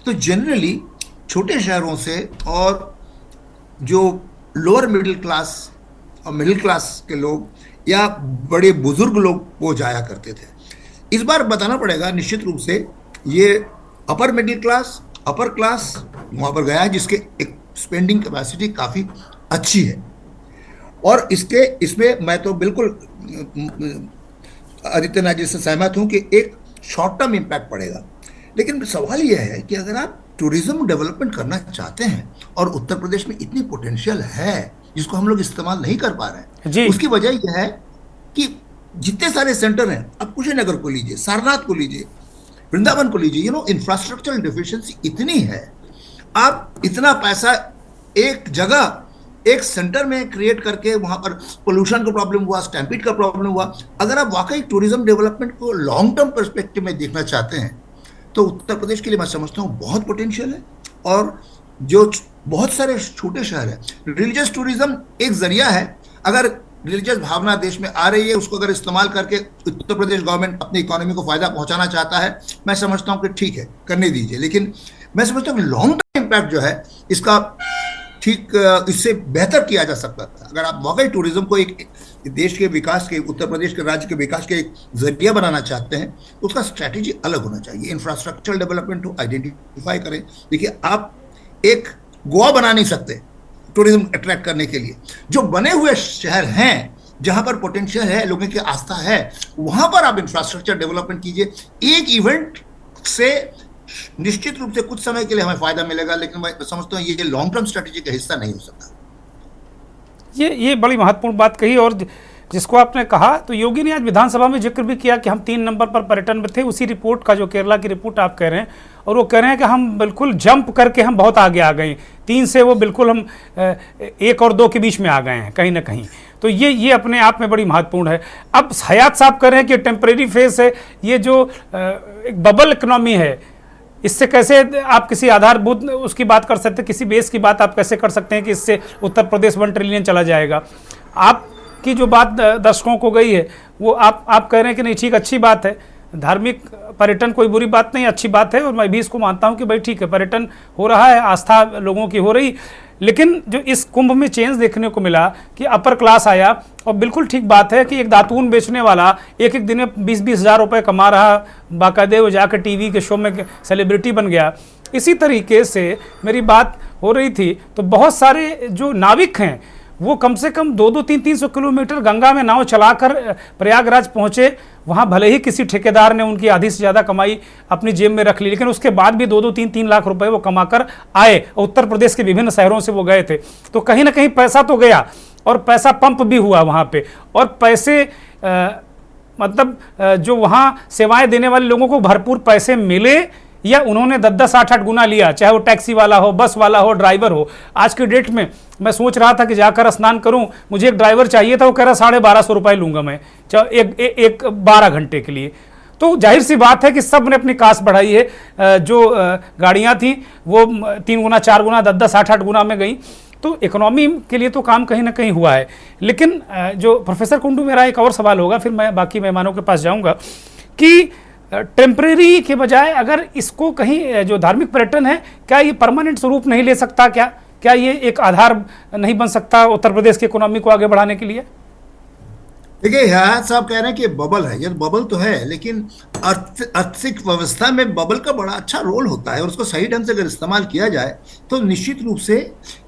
तो जनरली छोटे शहरों से और जो लोअर मिडिल क्लास और मिडिल क्लास के लोग या बड़े बुजुर्ग लोग वो जाया करते थे। इस बार बताना पड़ेगा निश्चित रूप से ये upper middle class, upper class वहाँ पर गया है, जिसके एक स्पेंडिंग कैपेसिटी काफ़ी अच्छी है। और इसमें मैं तो बिल्कुल आदित्यनाथ जी से सहमत हूँ कि एक शॉर्ट टर्म इम्पैक्ट पड़ेगा। लेकिन सवाल यह है कि अगर आप टूरिज्म डेवलपमेंट करना चाहते हैं और उत्तर प्रदेश में इतनी पोटेंशियल है जिसको हम लोग इस्तेमाल नहीं कर पा रहे हैं, उसकी वजह यह है कि जितने सारे सेंटर हैं, आप कुशीनगर को लीजिए, सारनाथ को लीजिए, वृंदावन को लीजिए, इंफ्रास्ट्रक्चरल डेफिशिएंसी इतनी है। आप इतना पैसा एक जगह एक सेंटर में क्रिएट करके वहां पर पोल्यूशन का प्रॉब्लम हुआ, स्टैम्पीड का प्रॉब्लम हुआ। अगर आप वाकई टूरिज्म डेवलपमेंट को लॉन्ग टर्म पर्सपेक्टिव में देखना चाहते हैं तो उत्तर प्रदेश के लिए मैं समझता हूँ बहुत पोटेंशियल है। और जो बहुत सारे छोटे शहर हैं, रिलीजियस टूरिज्म एक जरिया है। अगर रिलीजियस भावना देश में आ रही है, उसको अगर इस्तेमाल करके उत्तर प्रदेश गवर्नमेंट अपनी इकोनॉमी को फायदा पहुंचाना चाहता है, मैं समझता हूं कि ठीक है, करने दीजिए। लेकिन मैं समझता हूं कि लॉन्ग टर्म इम्पैक्ट जो है इसका ठीक इससे बेहतर किया जा सकता था। अगर आप वाकई टूरिज्म को एक देश के विकास के, उत्तर प्रदेश के राज्य के विकास के एक जरिया बनाना चाहते हैं तो उसका स्ट्रैटेजी अलग होना चाहिए। इंफ्रास्ट्रक्चर डेवलपमेंट हो, आइडेंटिफाई करें। देखिए, आप एक गोवा बना नहीं सकते टूरिज्म अट्रैक्ट करने के लिए। जो बने हुए शहर हैं, जहां पर पोटेंशियल है, लोगों की आस्था है, वहां पर आप इंफ्रास्ट्रक्चर डेवलपमेंट कीजिए। एक इवेंट से निश्चित रूप से कुछ समय के लिए हमें फायदा मिलेगा, लेकिन मैं समझता हूँ ये लॉन्ग टर्म स्ट्रेटेजी का हिस्सा नहीं हो सकता। ये बड़ी महत्वपूर्ण बात कही। और जिसको आपने कहा, तो योगी ने आज विधानसभा में जिक्र भी किया कि हम 3 नंबर पर पर्यटन में थे। उसी रिपोर्ट का, जो केरला की रिपोर्ट आप कह रहे हैं, और वो कह रहे हैं कि हम बिल्कुल जंप करके हम बहुत आगे आ गए। 3 से वो बिल्कुल हम 1 और 2 के बीच में आ गए हैं कहीं ना कहीं। तो ये अपने आप में बड़ी महत्वपूर्ण है। अब हयात साहब कह रहे हैं कि टेम्परेरी फेज है, ये जो एक बबल इकनॉमी है, इससे कैसे आप किसी आधारभूत उसकी बात कर सकते हैं, किसी बेस की बात आप कैसे कर सकते हैं कि इससे उत्तर प्रदेश 1 ट्रिलियन चला जाएगा। आपकी जो बात दर्शकों को गई है वो आप कह रहे हैं कि नहीं, ठीक, अच्छी बात है, धार्मिक पर्यटन कोई बुरी बात नहीं, अच्छी बात है। और मैं भी इसको मानता हूं कि भाई ठीक है, पर्यटन हो रहा है, आस्था लोगों की हो रही। लेकिन जो इस कुंभ में चेंज देखने को मिला कि अपर क्लास आया, और बिल्कुल ठीक बात है कि एक दातून बेचने वाला एक दिन में 20-20 हज़ार रुपये कमा रहा, बाकायदे वो जाकर टीवी के शो में सेलिब्रिटी बन गया। इसी तरीके से मेरी बात हो रही थी, तो बहुत सारे जो नाविक हैं वो कम से कम 200, 300 किलोमीटर गंगा में नाव चलाकर प्रयागराज पहुंचे। वहां भले ही किसी ठेकेदार ने उनकी आधी से ज़्यादा कमाई अपनी जेब में रख ली, लेकिन उसके बाद भी 2-2, 3-3 लाख रुपए वो कमाकर आए। उत्तर प्रदेश के विभिन्न शहरों से वो गए थे। तो कहीं ना कहीं पैसा तो गया, और पैसा पंप भी हुआ वहाँ पे। और पैसे मतलब जो वहाँ सेवाएं देने वाले लोगों को भरपूर पैसे मिले, या उन्होंने 10-10, 8-8 गुना लिया, चाहे वो टैक्सी वाला हो, बस वाला हो, ड्राइवर हो। आज के डेट में मैं सोच रहा था कि जाकर स्नान करूं, मुझे एक ड्राइवर चाहिए था, वो कह रहा 1250 रुपये लूंगा मैं एक 12 घंटे के लिए। तो जाहिर सी बात है कि सब ने अपनी कास्ट बढ़ाई है। जो गाड़ियां थी वो 3 गुना, 4 गुना, 10-10, 8-8 गुना में गई। तो इकोनॉमी के लिए तो काम कहीं ना कहीं हुआ है। लेकिन जो प्रोफेसर कुंडू, मेरा एक और सवाल होगा, फिर मैं बाकी मेहमानों के पास जाऊँगा, कि टेम्परेरी के बजाय अगर इसको कहीं जो धार्मिक पर्यटन है, क्या ये परमानेंट स्वरूप नहीं ले सकता? क्या ये एक आधार नहीं बन सकता उत्तर प्रदेश की इकोनॉमी को आगे बढ़ाने के लिए? देखिए, हयात साहब कह रहे हैं कि बबल है, ये बबल तो है, लेकिन आर्थिक व्यवस्था में बबल का बड़ा अच्छा रोल होता है और उसको सही ढंग से अगर इस्तेमाल किया जाए तो निश्चित रूप से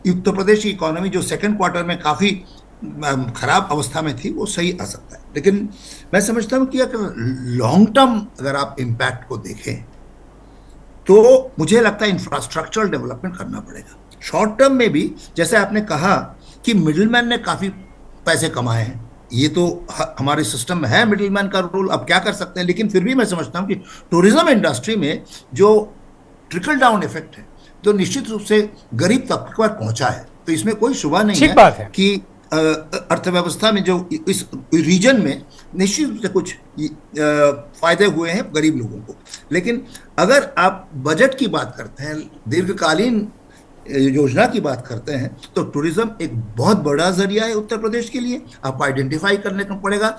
उत्तर प्रदेश की इकोनॉमी जो सेकंड क्वार्टर में काफी खराब अवस्था में थी वो सही आ सकता है। लेकिन मैं समझता हूँ कि अगर लॉन्ग टर्म अगर आप इम्पैक्ट को देखें तो मुझे लगता है इंफ्रास्ट्रक्चरल डेवलपमेंट करना पड़ेगा। शॉर्ट टर्म में भी जैसे आपने कहा कि मिडिलमैन ने काफी पैसे कमाए हैं, ये तो हमारे सिस्टम में है मिडिलमैन का रोल, अब क्या कर सकते हैं। लेकिन फिर भी मैं समझता हूँ कि टूरिज्म इंडस्ट्री में जो ट्रिकल डाउन इफेक्ट है तो निश्चित रूप से गरीब तबके पर पहुंचा है, तो इसमें कोई शुबा नहीं ठीक बात है कि अर्थव्यवस्था में जो इस रीजन में निश्चित रूप से कुछ फायदे हुए हैं गरीब लोगों को। लेकिन अगर आप बजट की बात करते हैं, दीर्घकालीन योजना की बात करते हैं, तो टूरिज्म एक बहुत बड़ा जरिया है उत्तर प्रदेश के लिए। आपको आइडेंटिफाई करने का पड़ेगा,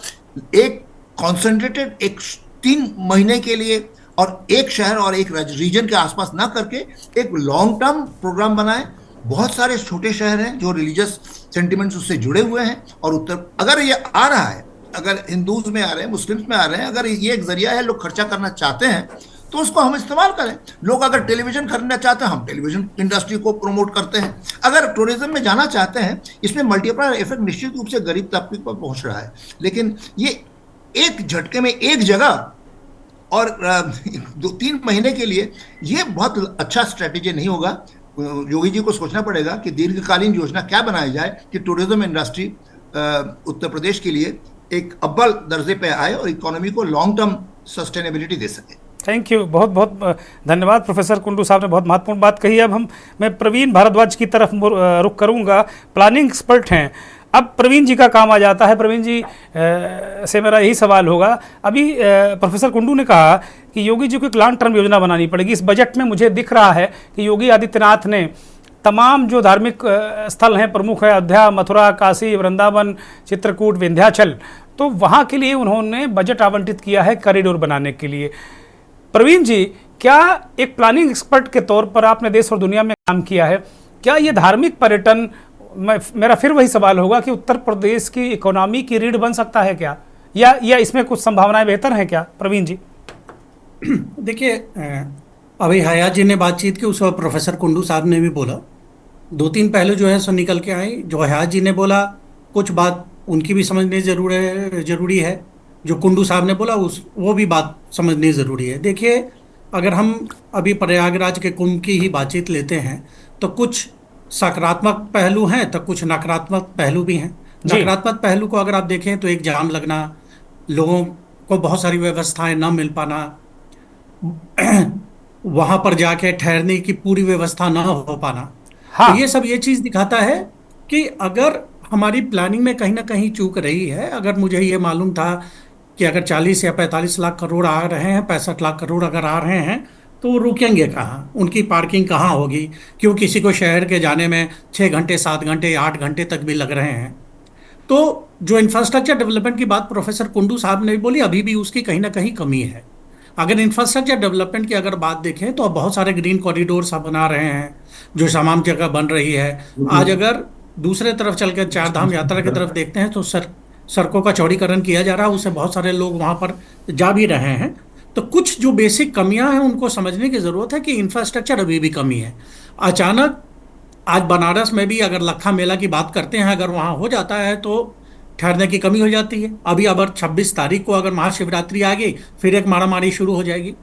एक कॉन्सेंट्रेटेड एक 3 महीने के लिए और एक शहर और एक रीजन के आसपास ना करके एक लॉन्ग टर्म प्रोग्राम बनाए। बहुत सारे छोटे शहर हैं जो रिलीजियस सेंटिमेंट्स उससे जुड़े हुए हैं, और अगर ये आ रहा है, अगर हिंदूज में आ रहे हैं, मुस्लिम्स में आ रहे हैं, अगर ये एक जरिया है, लोग खर्चा करना चाहते हैं तो उसको हम इस्तेमाल करें। लोग अगर टेलीविजन खरीदना चाहते हैं, हम टेलीविजन इंडस्ट्री को प्रमोट करते हैं। अगर टूरिज्म में जाना चाहते हैं, इसमें मल्टीप्लायर इफेक्ट निश्चित रूप से गरीब तबके पर पहुंच रहा है। लेकिन ये एक झटके में एक जगह और 2-3 महीने के लिए ये बहुत अच्छा स्ट्रेटेजी नहीं होगा। योगी जी को सोचना पड़ेगा कि दीर्घकालीन योजना क्या बनाई जाए कि टूरिज्म इंडस्ट्री उत्तर प्रदेश के लिए एक अव्वल दर्जे पे आए और इकोनॉमी को लॉन्ग टर्म सस्टेनेबिलिटी दे सके। थैंक यू, बहुत बहुत धन्यवाद प्रोफेसर कुंडू साहब ने बहुत महत्वपूर्ण बात कही। अब मैं प्रवीण भारद्वाज की तरफ रुख करूंगा, प्लानिंग एक्सपर्ट हैं। अब प्रवीण जी का काम आ जाता है। प्रवीण जी से मेरा यही सवाल होगा, अभी प्रोफेसर कुंडू ने कहा कि योगी जी को एक लॉन्ग टर्म योजना बनानी पड़ेगी। इस बजट में मुझे दिख रहा है कि योगी आदित्यनाथ ने तमाम जो धार्मिक स्थल हैं, प्रमुख है अयोध्या, मथुरा, काशी, वृंदावन, चित्रकूट, विंध्याचल, तो वहाँ के लिए उन्होंने बजट आवंटित किया है कॉरिडोर बनाने के लिए। प्रवीण जी, क्या एक प्लानिंग एक्सपर्ट के तौर पर आपने देश और दुनिया में काम किया है, क्या ये धार्मिक पर्यटन, मेरा फिर वही सवाल होगा कि उत्तर प्रदेश की इकोनॉमी की रीढ़ बन सकता है क्या, या इसमें कुछ संभावनाएं बेहतर हैं क्या? प्रवीण जी देखिए, अभी हयात जी ने बातचीत की, उस वक्त प्रोफेसर कुंडू साहब ने भी बोला, 2-3 पहलू जो है सो निकल के आए। जो हयात जी ने बोला कुछ बात उनकी भी समझनी जरूरी है, जो कुंडू साहब ने बोला वो भी बात समझनी ज़रूरी है। देखिए, अगर हम अभी प्रयागराज के कुंभ की ही बातचीत लेते हैं तो कुछ सकारात्मक पहलू हैं तो कुछ नकारात्मक पहलू भी हैं। नकारात्मक पहलू को अगर आप देखें तो एक जाम लगना, लोगों को बहुत सारी व्यवस्थाएं न मिल पाना, वहाँ पर जाके ठहरने की पूरी व्यवस्था न हो पाना, हाँ। तो ये सब ये चीज़ दिखाता है कि अगर हमारी प्लानिंग में कहीं ना कहीं चूक रही है। अगर मुझे ये मालूम था कि अगर 40 या 45 लाख करोड़ आ रहे हैं, 65 लाख करोड़ अगर आ रहे हैं, तो वो रुकेंगे कहाँ, उनकी पार्किंग कहाँ होगी? क्यों किसी को शहर के जाने में 6 घंटे, 7 घंटे, 8 घंटे तक भी लग रहे हैं। तो जो इंफ्रास्ट्रक्चर डेवलपमेंट की बात प्रोफेसर कुंडू साहब ने बोली, अभी भी उसकी कहीं ना कहीं कमी है। अगर इंफ्रास्ट्रक्चर डेवलपमेंट की अगर बात देखें तो अब बहुत सारे ग्रीन कॉरिडोर्स आप बना रहे हैं, जो तमाम जगह बन रही है। आज अगर दूसरे तरफ चलकर 4 धाम यात्रा की तरफ देखते हैं तो सड़कों का चौड़ीकरण किया जा रहा है, उससे बहुत सारे लोग वहाँ पर जा भी रहे हैं। तो कुछ जो बेसिक कमियां हैं उनको समझने की ज़रूरत है कि इंफ्रास्ट्रक्चर अभी भी कमी है। अचानक आज बनारस में भी अगर लखा मेला की बात करते हैं, अगर वहाँ हो जाता है तो ठहरने की कमी हो जाती है। अभी अगर 26 तारीख को अगर महाशिवरात्रि आ गई, फिर एक मारामारी शुरू हो जाएगी।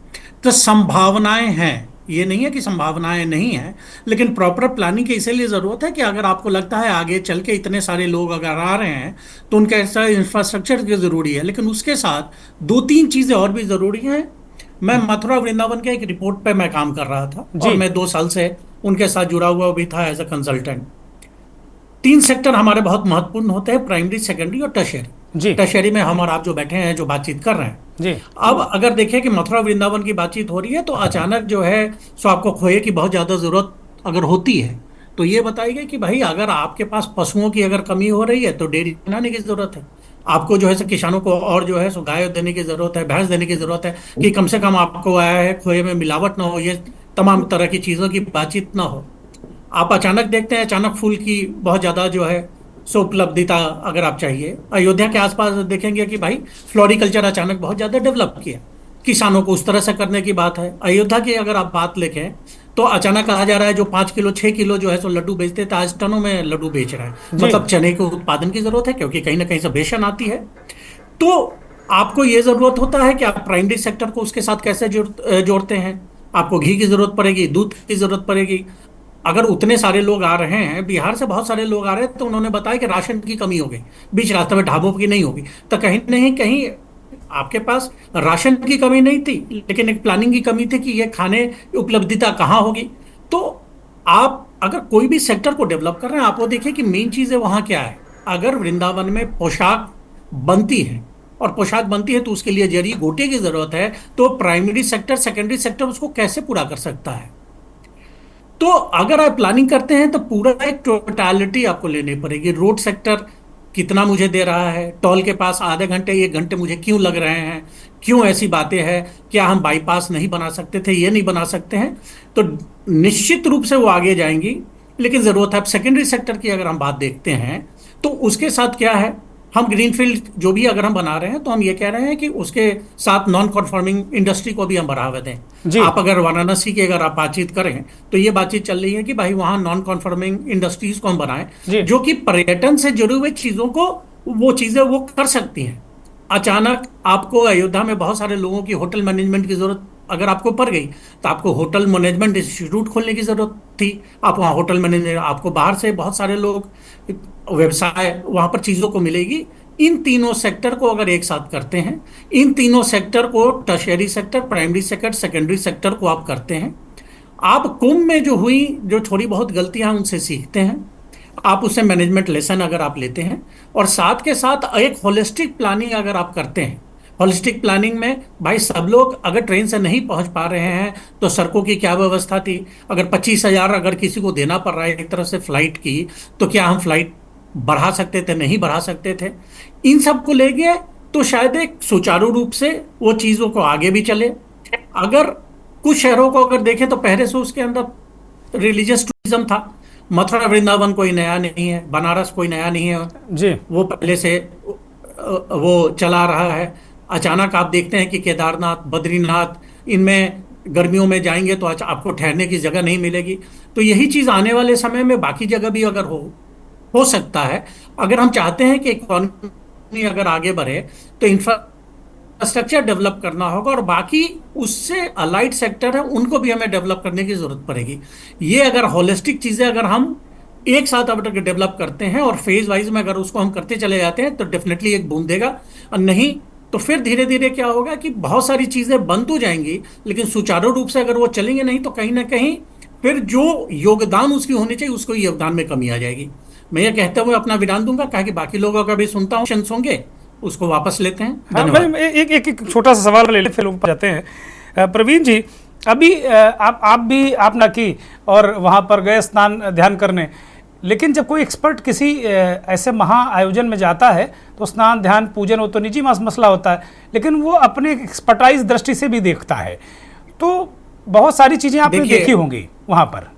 तो संभावनाएं हैं, ये नहीं है कि संभावनाएं नहीं हैं, लेकिन प्रॉपर प्लानिंग की इसीलिए ज़रूरत है कि अगर आपको लगता है आगे चल के इतने सारे लोग अगर आ रहे हैं तो उनका ऐसा इंफ्रास्ट्रक्चर की ज़रूरी है, लेकिन उसके साथ 2-3 चीज़ें और भी ज़रूरी हैं। मैं मथुरा वृंदावन के एक रिपोर्ट पे मैं काम कर रहा था और मैं 2 साल से उनके साथ जुड़ा हुआ भी था एज अ कंसल्टेंट। 3 सेक्टर हमारे बहुत महत्वपूर्ण होते हैं, प्राइमरी, सेकेंडरी और टर्शियरी। टर्शियरी में हम और आप जो बैठे हैं, जो बातचीत कर रहे हैं जी। अब अगर देखें कि मथुरा वृंदावन की बातचीत हो रही है तो अचानक जो है सो आपको खोए की बहुत ज़्यादा ज़रूरत अगर होती है तो ये बताइए कि भाई अगर आपके पास पशुओं की अगर कमी हो रही है तो डेयरी बनाने की ज़रूरत है। आपको जो है सो किसानों को और जो है सो गाय देने की ज़रूरत है, भैंस देने की ज़रूरत है कि कम से कम आपको आया है खोए में मिलावट ना हो, ये तमाम तरह की चीज़ों की बातचीत ना हो। आप अचानक देखते हैं अचानक फूल की बहुत ज़्यादा जो है से उपलब्धता अगर आप चाहिए, अयोध्या के आसपास देखेंगे कि भाई फ्लोरिकल्चर अचानक बहुत ज्यादा डेवलप किया, किसानों को उस तरह से करने की बात है। अयोध्या की अगर आप बात लिखें तो अचानक कहा जा रहा है जो 5 किलो 6 किलो जो है सो लड्डू बेचते थे, आज टनों में लड्डू बेच रहे हैं। जी। मतलब चने के उत्पादन की जरूरत है, क्योंकि कहीं ना कहीं से बेचन आती है। तो आपको ये जरूरत होता है कि आप प्राइमरी सेक्टर को उसके साथ कैसे जोड़ते हैं। आपको घी की जरूरत पड़ेगी, दूध की जरूरत पड़ेगी। अगर उतने सारे लोग आ रहे हैं, बिहार से बहुत सारे लोग आ रहे हैं, तो उन्होंने बताया कि राशन की कमी हो गई, बीच रास्ते में ढाबों की नहीं होगी। तो कहीं नहीं कहीं आपके पास राशन की कमी नहीं थी, लेकिन एक प्लानिंग की कमी थी कि ये खाने उपलब्धता कहाँ होगी। तो आप अगर कोई भी सेक्टर को डेवलप कर रहे हैं, आप वो देखिए कि मेन चीजें वहां क्या है। अगर वृंदावन में पोशाक बनती है और पोशाक बनती है तो उसके लिए जरी गोटे की जरूरत है, तो प्राइमरी सेक्टर सेकेंडरी सेक्टर उसको कैसे पूरा कर सकता है। तो अगर आप प्लानिंग करते हैं तो पूरा एक टोटालिटी आपको लेनी पड़ेगी। रोड सेक्टर कितना मुझे दे रहा है, टोल के पास आधे घंटे 1 घंटे मुझे क्यों लग रहे हैं, क्यों ऐसी बातें हैं, क्या हम बाईपास नहीं बना सकते थे, ये नहीं बना सकते हैं। तो निश्चित रूप से वो आगे जाएंगी, लेकिन जरूरत है। अब सेकेंडरी सेक्टर की अगर हम बात देखते हैं तो उसके साथ क्या है, हम ग्रीनफील्ड जो भी अगर हम बना रहे हैं तो हम ये कह रहे हैं कि उसके साथ नॉन कॉन्फॉर्मिंग इंडस्ट्री को भी हम बढ़ावा जी। दें। आप अगर वाराणसी की अगर आप बातचीत करें तो ये बातचीत चल रही है कि भाई वहां नॉन कॉन्फॉर्मिंग इंडस्ट्रीज को हम जी। बनाएं, जो कि पर्यटन से जुड़ी हुई चीजों को वो चीजें वो कर सकती हैं। अचानक आपको अयोध्या में बहुत सारे लोगों की होटल मैनेजमेंट की जरूरत अगर आपको पड़ गई, तो आपको होटल मैनेजमेंट इंस्टीट्यूट खोलने की जरूरत थी। आप वहाँ होटल मैनेजमेंट, आपको बाहर से बहुत सारे लोग, व्यवसाय वहां पर चीजों को मिलेगी। इन तीनों सेक्टर को अगर एक साथ करते हैं, इन तीनों सेक्टर को tertiary sector, primary sector, secondary sector को आप करते हैं, आप कुंभ में जो हुई जो थोड़ी बहुत गलतियां उनसे सीखते हैं, आप उससे मैनेजमेंट लेसन अगर आप लेते हैं, और साथ के साथ एक होलिस्टिक प्लानिंग अगर आप करते हैं। होलिस्टिक प्लानिंग में भाई सब लोग अगर ट्रेन से नहीं पहुंच पा रहे हैं तो सड़कों की क्या व्यवस्था थी। अगर 25,000 अगर किसी को देना पड़ रहा है एक तरफ से फ्लाइट की, तो क्या हम फ्लाइट बढ़ा सकते थे, नहीं बढ़ा सकते थे। इन सब को ले गए तो शायद एक सुचारू रूप से वो चीजों को आगे भी चले। अगर कुछ शहरों को अगर देखें तो पहले से उसके अंदर रिलीजियस टूरिज्म था। मथुरा वृंदावन कोई नया नहीं है, बनारस कोई नया नहीं है, जी। वो पहले से वो चला रहा है। अचानक आप देखते हैं कि केदारनाथ, बद्रीनाथ, इनमें गर्मियों में जाएंगे तो आपको ठहरने की जगह नहीं मिलेगी। तो यही चीज आने वाले समय में बाकी जगह भी अगर हो सकता है। अगर हम चाहते हैं कि इकोनॉमी अगर आगे बढ़े तो इंफ्रास्ट्रक्चर डेवलप करना होगा, और बाकी उससे अलाइड सेक्टर है उनको भी हमें डेवलप करने की जरूरत पड़ेगी। ये अगर होलिस्टिक चीजें अगर हम एक साथ अब डेवलप करते हैं और फेज वाइज में अगर उसको हम करते चले जाते हैं तो डेफिनेटली एक बूम देगा। और नहीं तो फिर धीरे धीरे क्या होगा कि बहुत सारी चीजें बंद तो जाएंगी, लेकिन सुचारू रूप से अगर वो चलेंगे नहीं तो कहीं ना कहीं फिर जो योगदान उसकी होनी चाहिए उसको योगदान में कमी आ जाएगी। मैं ये कहते हुए अपना विराम दूंगा, कहा कि बाकी लोगों का भी सुनता हूँ, होंगे उसको वापस लेते हैं। हाँ, धन्यवाद। मैं एक छोटा सा सवाल ले लेते, फिर ऊपर जाते हैं। प्रवीण जी, अभी आप भी आपने की और वहाँ पर गए स्नान ध्यान करने, लेकिन जब कोई एक्सपर्ट किसी ऐसे महा आयोजन में जाता है तो स्नान ध्यान पूजन वो तो निजी मसला होता है, लेकिन वो अपने एक्सपर्टाइज दृष्टि से भी देखता है। तो बहुत सारी चीज़ें आपने देखी होंगी वहाँ पर।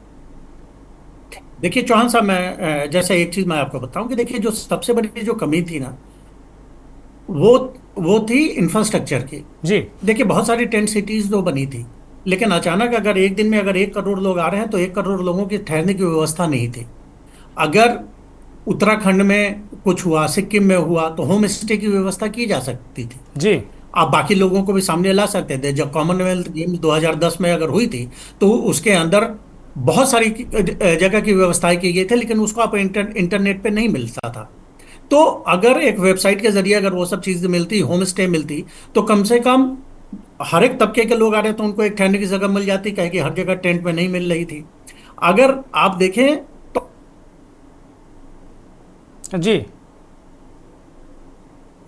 देखिए चौहान साहब, मैं जैसे एक चीज मैं आपको बताऊं कि देखिए जो सबसे बड़ी जो कमी थी ना, वो थी इंफ्रास्ट्रक्चर की। जी। देखिए बहुत सारी टेंट सिटीज तो बनी थी, लेकिन अचानक अगर एक दिन में अगर 1 करोड़ लोग आ रहे हैं तो 1 करोड़ लोगों की ठहरने की व्यवस्था नहीं थी। अगर उत्तराखंड में कुछ हुआ, सिक्किम में हुआ, तो होम स्टे की व्यवस्था की जा सकती थी। जी। आप बाकी लोगों को भी सामने ला सकते थे। जब कॉमनवेल्थ गेम्स 2010 में अगर हुई थी तो उसके अंदर बहुत सारी जगह की व्यवस्थाएं की गई थी, लेकिन उसको आप इंटरनेट पे नहीं मिलता था। तो अगर एक वेबसाइट के जरिए अगर वो सब चीजें मिलती, होम स्टे मिलती, तो कम से कम हर एक तबके के लोग आ रहे तो उनको एक ठहरने की जगह मिल जाती, कहे कि हर जगह टेंट में नहीं मिल रही थी। अगर आप देखें तो जी,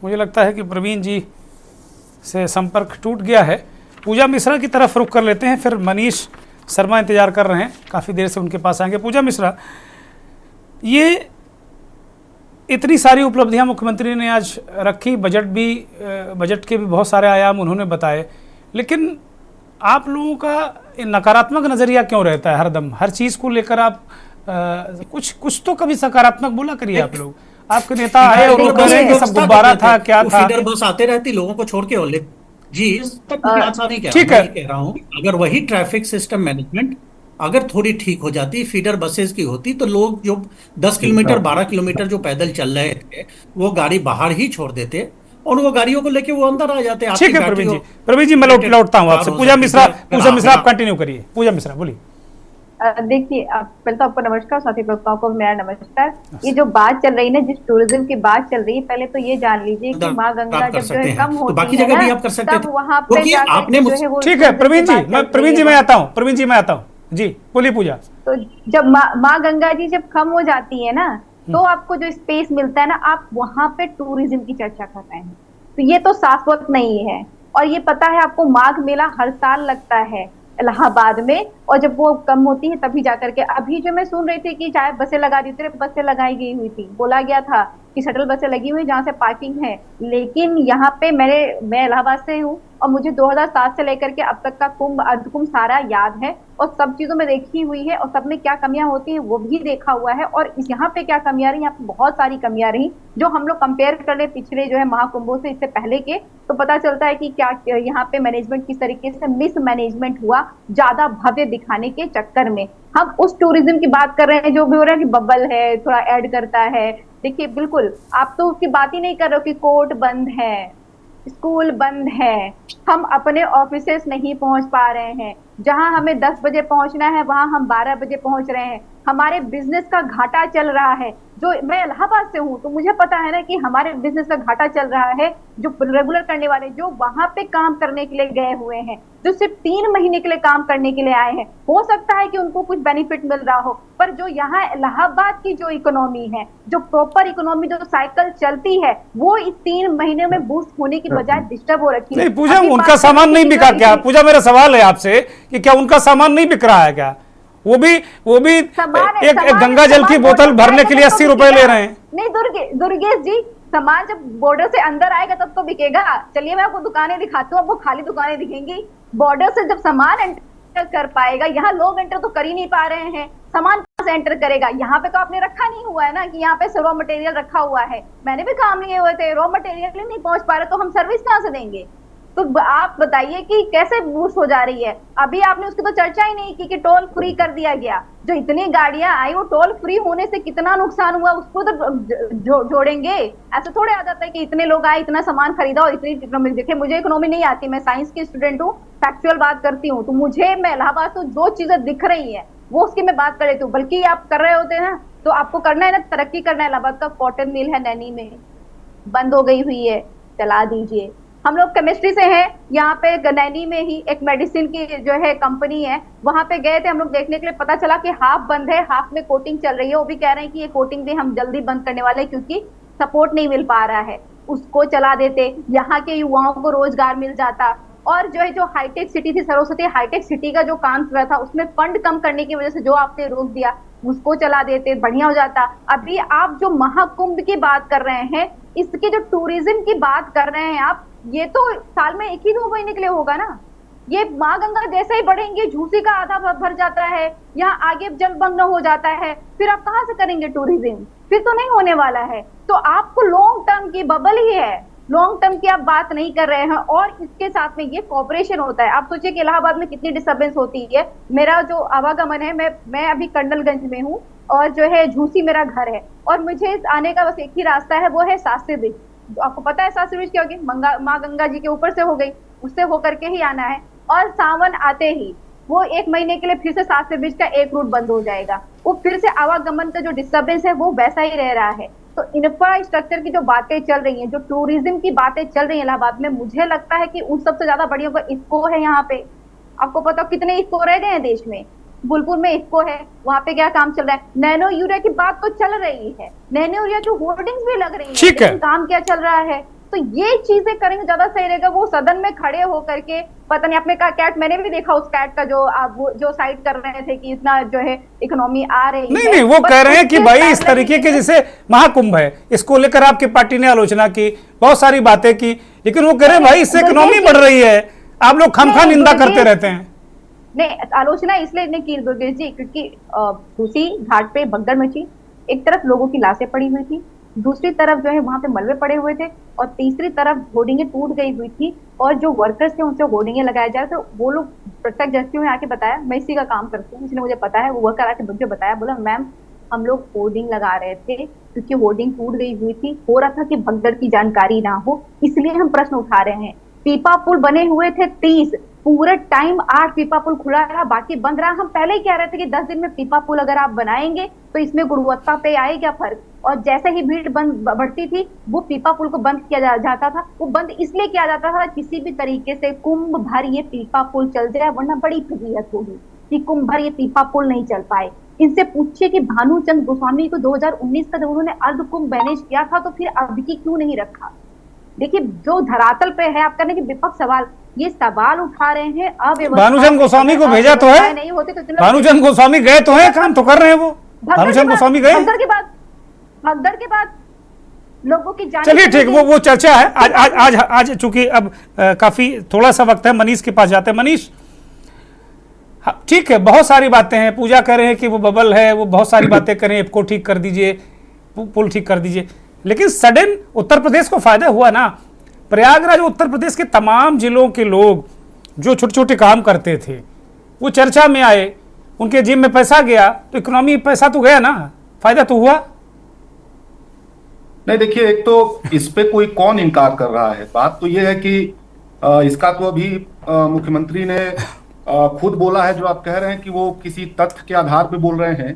मुझे लगता है कि प्रवीण जी से संपर्क टूट गया है। पूजा मिश्रा की तरफ रुख कर लेते हैं, फिर मनीष शर्मा इंतजार कर रहे हैं, काफ़ी देर से उनके पास आएंगे। पूजा मिश्रा, ये इतनी सारी उपलब्धियां मुख्यमंत्री ने आज रखी, बजट के भी बहुत सारे आयाम उन्होंने बताए, लेकिन आप लोगों का नकारात्मक नज़रिया क्यों रहता है हरदम? हर चीज़ को लेकर आप कुछ तो कभी सकारात्मक बोला करिए आप लोग। आपके नेता आए और वो कह रहे हैं कि सब गुब्बारा था, क्या था। फीडर बस आते रहती लोगों को छोड़ के जी तक ऐसा नहीं कह ठीक रहा, है। मैं कह रहा हूँ अगर वही ट्रैफिक सिस्टम मैनेजमेंट अगर थोड़ी ठीक हो जाती, फीडर बसेस की होती, तो लोग जो 10 किलोमीटर 12 किलोमीटर जो पैदल चल रहे थे वो गाड़ी बाहर ही छोड़ देते और वो गाड़ियों को लेके वो अंदर आ जाते। ठीक है प्रवीण जी मैं लौटता हूँ आपसे। पूजा मिश्रा आप कंटिन्यू करिए। पूजा मिश्रा बोलिए। देखिए, पहले तो आपको नमस्कार, साथी प्रवक्ताओं को मेरा नमस्कार। ये जो बात चल रही है ना, जिस टूरिज्म की बात चल रही है, पहले तो ये जान लीजिए कि माँ गंगा जब जो है कम तो होती बाकी है जगह भी ना, आप कर सकते तब थे। वहाँ पे जाकर जो है वो ठीक है प्रवीण जी मैं आता हूँ। जी बोलिए पूजा। तो जब माँ गंगा जी जब कम हो जाती है ना, तो आपको जो स्पेस मिलता है ना, आप वहां पे टूरिज्म की चर्चा कर रहे हैं, तो ये तो शाश्वत नहीं है। और ये पता है आपको, माघ मेला हर साल लगता है इलाहाबाद में, और जब वो कम होती है तभी जाकर के। अभी जो मैं सुन रही थी कि चाहे बसें लगा दी थी, बसें लगाई गई हुई थी, बोला गया था कि शटल बसें लगी हुई जहाँ से पार्किंग है, लेकिन यहाँ पे मैं इलाहाबाद से हूँ और मुझे 2007 से लेकर के अब तक का कुंभ अर्धकुंभ सारा याद है और सब चीजों में देखी हुई है और सब में क्या कमियां होती हैं वो भी देखा हुआ है। और इस यहाँ पे क्या कमियां रही, यहाँ पे बहुत सारी कमियां रही जो हम लोग कंपेयर कर ले पिछले जो है महाकुंभों से, इससे पहले के, तो पता चलता है कि क्या यहाँ पे मैनेजमेंट किस तरीके से मिसमैनेजमेंट हुआ ज्यादा भव्य दिखाने के चक्कर में। हम उस टूरिज्म की बात कर रहे हैं जो भी हो रहा है कि बबल है, थोड़ा ऐड करता है। देखिए बिल्कुल आप तो उसकी बात ही नहीं कर रहे हो कि कोर्ट बंद है, स्कूल बंद है, हम अपने ऑफिसेस नहीं पहुंच पा रहे हैं, जहां हमें 10 बजे पहुंचना है वहां हम 12 बजे पहुंच रहे हैं, हमारे बिजनेस का घाटा चल रहा है। जो मैं इलाहाबाद से हूँ तो मुझे पता है ना कि हमारे बिजनेस का घाटा चल रहा है। जो रेगुलर करने वाले जो वहां पे काम करने के लिए गए हुए हैं, जो सिर्फ 3 महीने के लिए काम करने के लिए आए हैं, हो सकता है कि उनको कुछ बेनिफिट मिल रहा हो, पर जो यहाँ इलाहाबाद की जो इकोनॉमी है, जो प्रॉपर इकोनॉमी जो साइकिल चलती है, वो इस 3 महीने में बूस्ट होने की बजाय डिस्टर्ब हो रखी है। नहीं पूजा, उनका सामान नहीं बिका क्या? पूजा मेरा सवाल है आपसे कि क्या उनका सामान नहीं बिक रहा है क्या? वो भी एक गंगा जल की बोतल भरने के लिए 80 रुपए ले रहे हैं। नहीं दुर्गेश जी, सामान जब बॉर्डर से अंदर आएगा तब तो बिकेगा। चलिए मैं आपको दुकानें दिखाती हूँ, आपको खाली दुकानें दिखेंगी। बॉर्डर से जब सामान एंटर कर पाएगा, यहाँ लोग एंटर तो कर ही नहीं पा रहे हैं, सामान कहाँ से एंटर करेगा? यहाँ पे तो आपने रखा नहीं हुआ है ना कि यहाँ पे रॉ मटेरियल रखा हुआ है। मैंने भी काम लिए हुए थे, रॉ मटेरियल नहीं पहुंच पा रहे तो हम सर्विस कहाँ से देंगे? तो आप बताइए कि कैसे बूस्ट हो जा रही है। अभी आपने उसकी तो चर्चा ही नहीं की कि टोल फ्री कर दिया गया। जो इतनी गाड़ियां आई वो टोल फ्री होने से कितना नुकसान हुआ उसको तो जोड़ेंगे। ऐसे थोड़े आ जाता है कि इतने लोग आए, इतना सामान खरीदा और इतनी इकोनॉमी। देखिए मुझे इकोनॉमी नहीं आती, मैं साइंस की स्टूडेंट हूँ, फैक्चुअल बात करती हूँ, तो मुझे मैं इलाहाबाद से जो चीजें दिख रही है वो उसकी मैं बात कर लेती हूँ। बल्कि आप कर रहे होते हैं तो आपको करना है ना, तरक्की करना है। इलाहाबाद का कॉटन मिल है नैनी में, बंद हो गई हुई है, चला दीजिए। हम लोग केमिस्ट्री से हैं, यहाँ पे नैनी में ही एक मेडिसिन की जो है कंपनी है, वहां पे गए थे हम लोग देखने के लिए। पता चला कि हाफ बंद है, हाफ में कोटिंग चल रही है। वो भी कह रहे हैं कि ये कोटिंग भी हम जल्दी बंद करने वाले हैं क्योंकि सपोर्ट नहीं मिल पा रहा है। उसको चला देते, यहाँ के युवाओं को रोजगार मिल जाता। और जो है जो हाईटेक सिटी थी, सरस्वती हाईटेक सिटी का जो काम चल रहा था, उसमें फंड कम करने की वजह से जो आपने रोक दिया उसको चला देते, बढ़िया हो जाता। अभी आप जो महाकुंभ की बात कर रहे हैं, इसके जो टूरिज्म की बात कर रहे हैं आप, ये तो साल में 1 ही 2 महीने के लिए होगा ना। ये माँ गंगा जैसे ही बढ़ेंगे, झूसी का आधा भर जाता है, यहाँ आगे जलमग्न हो जाता है, फिर आप कहाँ से करेंगे टूरिज्म? फिर तो नहीं होने वाला है। तो आपको लॉन्ग टर्म की बबल ही है, लॉन्ग टर्म की आप बात नहीं कर रहे हैं। और इसके साथ में ये कॉपरेशन होता है। आप सोचिए कि इलाहाबाद में कितनी डिस्टर्बेंस होती है। मेरा जो आवागमन है, मैं अभी कर्नलगंज में हूँ और जो है झूसी मेरा घर है, और मुझे आने का बस एक ही रास्ता है, वो है शास्त्री ब्रिज। आपको पता है शास्त्री ब्रिज क्या होगी? माँ गंगा जी के ऊपर से हो गई, उससे होकर के ही आना है। और सावन आते ही वो 1 महीने के लिए फिर से शास्त्री ब्रिज का एक रूट बंद हो जाएगा। वो फिर से आवागमन का जो डिस्टर्बेंस है वो वैसा ही रह रहा है। तो इंफ्रास्ट्रक्चर की जो बातें चल रही हैं, जो टूरिज्म की बातें चल रही हैं इलाहाबाद में, मुझे लगता है कि उन सबसे ज्यादा बढ़िया इफको है यहाँ पे। आपको पता कितने इफको रह गए हैं देश में? बुलपुर में इफको है, वहां पे क्या काम चल रहा है? नैनो यूरिया की बात तो चल रही है, नैनो यूरिया की होर्डिंग्स भी लग रही है, लेकिन काम क्या चल रहा है? तो ये चीजें करेंगे ज्यादा सही रहेगा। वो सदन में खड़े होकर के, पता नहीं आपने कहा कैट, मैंने भी देखा उस कैट का जो आप जो साइड कर रहे थे कि इतना जो है इकोनॉमी आ रही है। नहीं, वो कह रहे हैं कि भाई इस तरीके के जैसे महाकुंभ है, इसको लेकर आपकी पार्टी ने आलोचना की, बहुत सारी बातें की, लेकिन वो कह रहे हैं भाई इससे इकोनॉमी बढ़ रही है, आप लोग खामखा निंदा करते रहते हैं। नहीं, आलोचना इसलिए नहीं की दुर्गेश जी क्योंकि दूसरी घाट पे भगदड़ मची, एक तरफ लोगों की लाशें पड़ी हुई थी, दूसरी तरफ जो है वहां पे मलबे पड़े हुए थे, और तीसरी तरफ होर्डिंगे टूट गई हुई थी, और जो वर्कर्स थे उनसे होर्डिंगे लगाए जा रहे थे। वो लोग प्रत्यक्षदर्शियों ने आके बताया, मैं इसी का काम करती हूँ इसलिए मुझे पता है, वो वर्कर आके मुझे बताया, बोला मैम हम लोग होर्डिंग लगा रहे थे क्योंकि होर्डिंग टूट गई हुई थी, हो रहा था कि भगदड़ की जानकारी ना हो, इसलिए हम प्रश्न उठा रहे हैं। पीपा पुल बने हुए थे 30, पूरे टाइम 8 पीपा पुल खुला रहा, बाकी बंद रहा। हम पहले ही कह रहे थे कि 10 दिन में पीपा पुल अगर आप बनाएंगे तो इसमें गुणवत्ता पे आएगा फर्क, और जैसे ही भीड़ बढ़ती थी वो पीपा पुल को बंद किया जाता था। वो बंद इसलिए किया जाता था किसी भी तरीके से कुंभ भर ये पीपा पुल चल जाए, वरना बड़ी फजीहत होगी कि कुंभ भर ये पीपा पुल नहीं चल पाए। इनसे पूछिए कि भानुचंद गोस्वामी को 2019 का जब उन्होंने अर्ध कुंभ मैनेज किया था तो फिर अब की क्यों नहीं रखा। देखिए जो धरातल पे है, आप करने के विपक्ष सवाल, ये सवाल उठा रहे हैं। अब भानुचंद गोस्वामी को भेजा तो है, नहीं होते तो भानुचंद गोस्वामी गए तो है, काम तो कर रहे हैं वो, भानुचंद गोस्वामी गए। भगदड़ के बाद लोगों की जान। चलिए ठीक, वो चर्चा है। आज चूंकि अब काफी थोड़ा सा वक्त है, मनीष के पास जाते हैं। मनीष, ठीक है, बहुत सारी बातें हैं, पूजा कर रहे हैं कि वो बबल है, वो बहुत सारी बातें करें, ऐप को ठीक कर दीजिए, पुल ठीक कर दीजिए, लेकिन सडन उत्तर प्रदेश को फायदा हुआ ना। प्रयागराज उत्तर प्रदेश के तमाम जिलों के लोग जो छोटे छोटे काम करते थे वो चर्चा में आए, उनके जेब में पैसा गया, तो इकोनॉमी पैसा तो गया ना, फायदा तो हुआ। नहीं देखिए, एक तो इस पे कोई कौन इनकार कर रहा है, बात तो ये है कि इसका तो अभी मुख्यमंत्री ने खुद बोला है, जो आप कह रहे हैं कि वो किसी तथ्य के आधार पे बोल रहे हैं,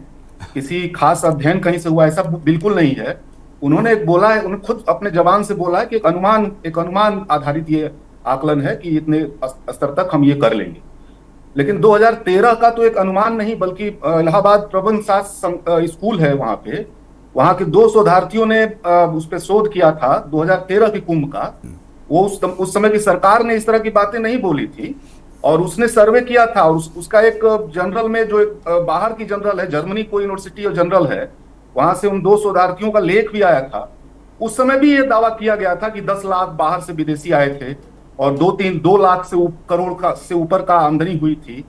किसी खास अध्ययन कहीं से हुआ, ऐसा बिल्कुल नहीं है। उन्होंने एक बोला है, उन्होंने खुद अपने जबान से बोला है कि एक अनुमान आधारित ये आकलन है कि इतने स्तर तक हम ये कर लेंगे। लेकिन 2013 का तो एक अनुमान नहीं, बल्कि इलाहाबाद प्रबंध शास्त्र स्कूल है वहां पे, वहां के 2 शोधार्थियों ने उस पर शोध किया था 2013 के कुंभ का। वो उस समय की सरकार ने इस तरह की बातें नहीं बोली थी, और उसने सर्वे किया था, और उसका एक जनरल में जो एक बाहर की जनरल है, जर्मनी कोई यूनिवर्सिटी और जनरल है, वहां से उन 2 शोधार्थियों का लेख भी आया था। उस समय भी ये दावा किया गया था कि 10 लाख बाहर से विदेशी आए थे और 2 लाख से करोड़ से ऊपर का आमदनी हुई थी।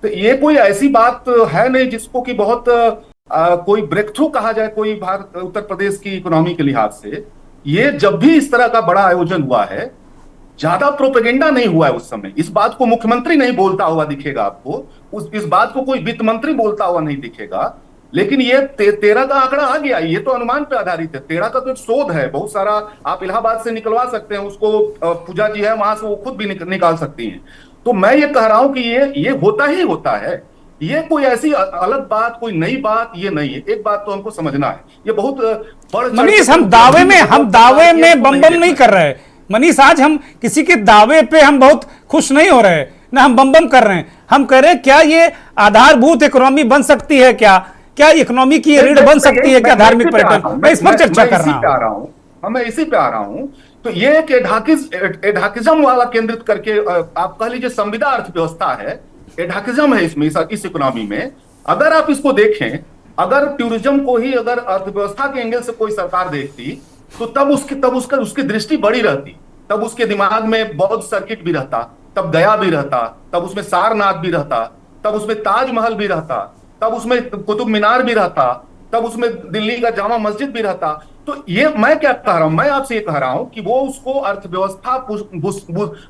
तो ये कोई ऐसी बात है नहीं जिसको कि बहुत कोई ब्रेक थ्रू कहा जाए कोई भारत उत्तर प्रदेश की इकोनॉमी के लिहाज से। ये जब भी इस तरह का बड़ा आयोजन हुआ है, ज्यादा प्रोपेगेंडा नहीं हुआ है उस समय। इस बात को मुख्यमंत्री नहीं बोलता हुआ दिखेगा आपको, इस बात को कोई वित्त मंत्री बोलता हुआ नहीं दिखेगा। लेकिन ये 13 का आंकड़ा आ गया, ये तो अनुमान पे आधारित है। 13 का तो एक शोध है, बहुत सारा आप इलाहाबाद से निकलवा सकते हैं उसको, पूजा जी है वहां से वो खुद भी निकाल सकती हैं। तो मैं ये कह रहा हूं कि ये होता ही होता है, ये कोई ऐसी अलग बात, कोई नई बात ये नहीं है। एक बात तो हमको समझना है, ये बहुत बड़ मनीष, हम दावे में बम नहीं कर रहे हैं मनीष। आज हम किसी के दावे पे हम बहुत खुश नहीं हो रहे ना, हम बम कर रहे हैं। हम कह रहे हैं क्या ये आधारभूत इकोनॉमी बन सकती है, क्या इकोनॉमी की रीढ़ बन सकती है, क्या धार्मिक पर्यटन, मैं इस पर चर्चा कर रहा हूं। मैं इसी पे आ रहा हूं। तो ये एक एडाकिज्म वाला केंद्रित करके आप कह लीजिए संविदा अर्थव्यवस्था है, एडाकिज्म है इसमें, इस इकोनॉमी में। अगर आप इसको देखें, अगर टूरिज्म को ही अगर अर्थव्यवस्था के एंगल से कोई सरकार देखती तो तब उसकी दृष्टि बड़ी रहती, तब उसके दिमाग में बौद्ध सर्किट भी रहता, तब गया भी रहता, तब उसमें सारनाथ भी रहता, तब उसमें ताजमहल भी रहता, तब उसमें कुतुब मीनार भी रहता, तब उसमें दिल्ली का जामा मस्जिद भी रहता। तो ये मैं क्या कह रहा हूं, मैं आपसे ये कह रहा हूं कि वो उसको अर्थव्यवस्था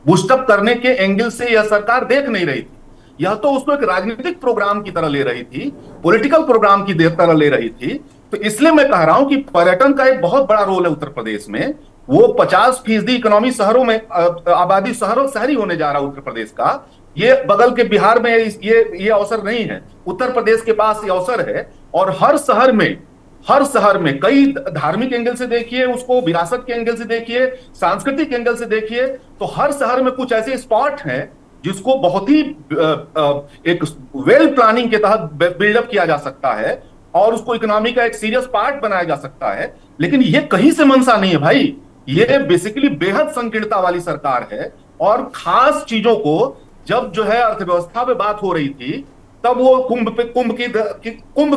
बूस्टअप करने के एंगल से यह सरकार देख नहीं रही थी। यह तो उसको एक राजनीतिक प्रोग्राम की तरह ले रही थी, पॉलिटिकल प्रोग्राम की तरह ले रही थी। तो इसलिए मैं कह रहा हूं कि पर्यटन का एक बहुत बड़ा रोल है उत्तर प्रदेश में। वो 50% इकोनॉमी शहरों में, आबादी शहरी होने जा रहा है उत्तर प्रदेश का। ये बगल के बिहार में ये अवसर नहीं है, उत्तर प्रदेश के पास ये अवसर है। और हर शहर में कई धार्मिक एंगल से देखिए उसको, विरासत के एंगल से देखिए, सांस्कृतिक एंगल से देखिए, तो हर शहर में कुछ ऐसे स्पॉट हैं जिसको बहुत ही एक वेल प्लानिंग के तहत बिल्डअप किया जा सकता है और उसको इकोनॉमी का एक सीरियस पार्ट बनाया जा सकता है। लेकिन ये कहीं से मंशा नहीं है भाई, ये बेसिकली बेहद संकीर्णता वाली सरकार है। और खास चीजों को जब जो है अर्थव्यवस्था पे बात हो रही थी, तब वो कुंभ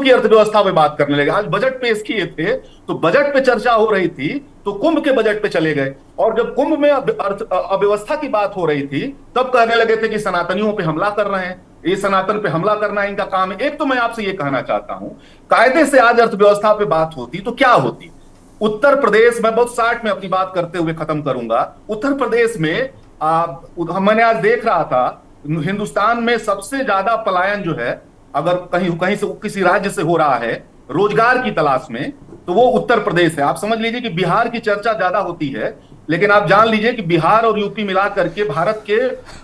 की अर्थव्यवस्था पे बात करने लगे। आज बजट पेश किए थे तो बजट पे चर्चा हो रही थी, तो कुंभ के बजट पे चले गए। और जब कुंभ में अव्यवस्था की बात हो रही थी, तब कहने लगे थे कि सनातनियों पे हमला कर रहे हैं। ये सनातन पे हमला करना इनका काम है। एक तो मैं आपसे ये कहना चाहता हूं, कायदे से आज अर्थव्यवस्था पे बात होती तो क्या होती। उत्तर प्रदेश, मैं बहुत शार्ट में अपनी बात करते हुए खत्म करूंगा। उत्तर प्रदेश में मैंने आज देख रहा था, हिंदुस्तान में सबसे ज्यादा पलायन जो है, अगर कहीं कहीं से किसी राज्य से हो रहा है रोजगार की तलाश में, तो वो उत्तर प्रदेश है। आप समझ लीजिए कि बिहार की चर्चा ज्यादा होती है, लेकिन आप जान लीजिए कि बिहार और यूपी मिला करके भारत के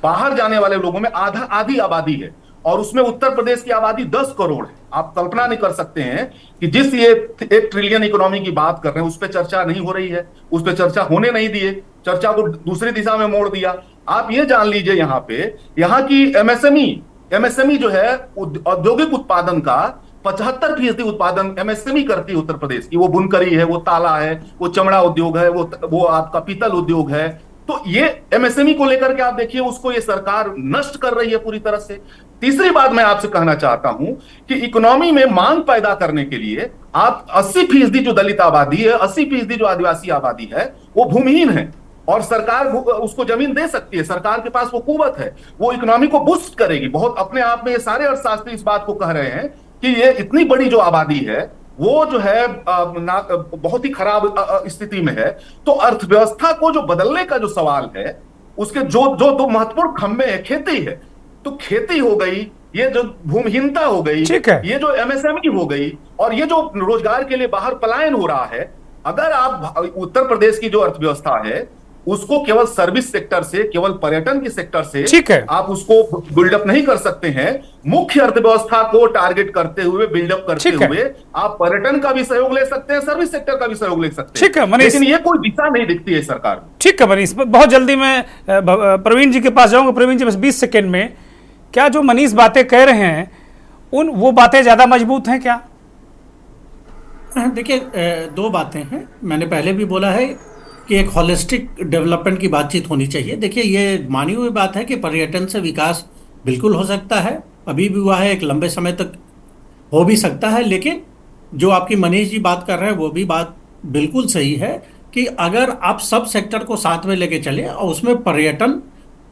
बाहर जाने वाले लोगों में आधी आबादी है, और उसमें उत्तर प्रदेश की आबादी 10 करोड़ है। आप कल्पना नहीं कर सकते हैं कि जिस ये 1 ट्रिलियन इकोनॉमी की बात कर रहे हैं उस पर चर्चा नहीं हो रही है, उस पर चर्चा होने नहीं दिए, चर्चा को दूसरी दिशा में मोड़ दिया। आप ये जान लीजिए यहाँ पे, यहाँ की एमएसएमई जो है औद्योगिक उत्पादन का 75% उत्पादन एमएसएमई करती है उत्तर प्रदेश की। वो बुनकरी है, वो ताला है, वो चमड़ा उद्योग है, वो आपका पीतल उद्योग है। तो ये एमएसएमई को लेकर के आप देखिए, उसको ये सरकार नष्ट कर रही है पूरी तरह से। तीसरी बात मैं आपसे कहना चाहता हूं कि इकोनॉमी में मांग पैदा करने के लिए आप 80% जो दलित आबादी है, 80% जो आदिवासी आबादी है, वो भूमिहीन है, और सरकार उसको जमीन दे सकती है। सरकार के पास वो कुवत है, वो इकोनॉमी को बूस्ट करेगी बहुत। अपने आप में ये सारे अर्थशास्त्री इस बात को कह रहे हैं कि ये इतनी बड़ी जो आबादी है वो जो है बहुत ही खराब स्थिति में है। तो अर्थव्यवस्था को जो बदलने का जो सवाल है, उसके जो दो महत्वपूर्ण खंभे हैं, खेती है, तो खेती हो गई, ये जो भूमिहीनता हो गई, ये जो एमएसएमई हो गई, और ये जो रोजगार के लिए बाहर पलायन हो रहा है। अगर आप उत्तर प्रदेश की जो अर्थव्यवस्था है उसको केवल सर्विस सेक्टर से, केवल पर्यटन के सेक्टर से आप उसको बिल्डअप नहीं कर सकते हैं। मुख्य अर्थव्यवस्था को टारगेट करते हुए, बिल्डअप करते हुए आप पर्यटन का भी सहयोग ले सकते हैं, सर्विस सेक्टर का भी सहयोग ले सकते हैं, लेकिन ये कोई दिशा नहीं दिखती है सरकार में। ठीक है मनीष, बहुत जल्दी मैं प्रवीण जी के पास जाऊंगा। प्रवीण जी, बस 20 सेकेंड में, क्या जो मनीष बातें कह रहे हैं वो बातें ज्यादा मजबूत हैं क्या? देखिए, 2 बातें हैं। मैंने पहले भी बोला है कि एक हॉलिस्टिक डेवलपमेंट की बातचीत होनी चाहिए। देखिए, ये मानी हुई बात है कि पर्यटन से विकास बिल्कुल हो सकता है, अभी भी हुआ है, एक लंबे समय तक हो भी सकता है। लेकिन जो आपकी मनीष जी बात कर रहे हैं वो भी बात बिल्कुल सही है कि अगर आप सब सेक्टर को साथ में लेके चले और उसमें पर्यटन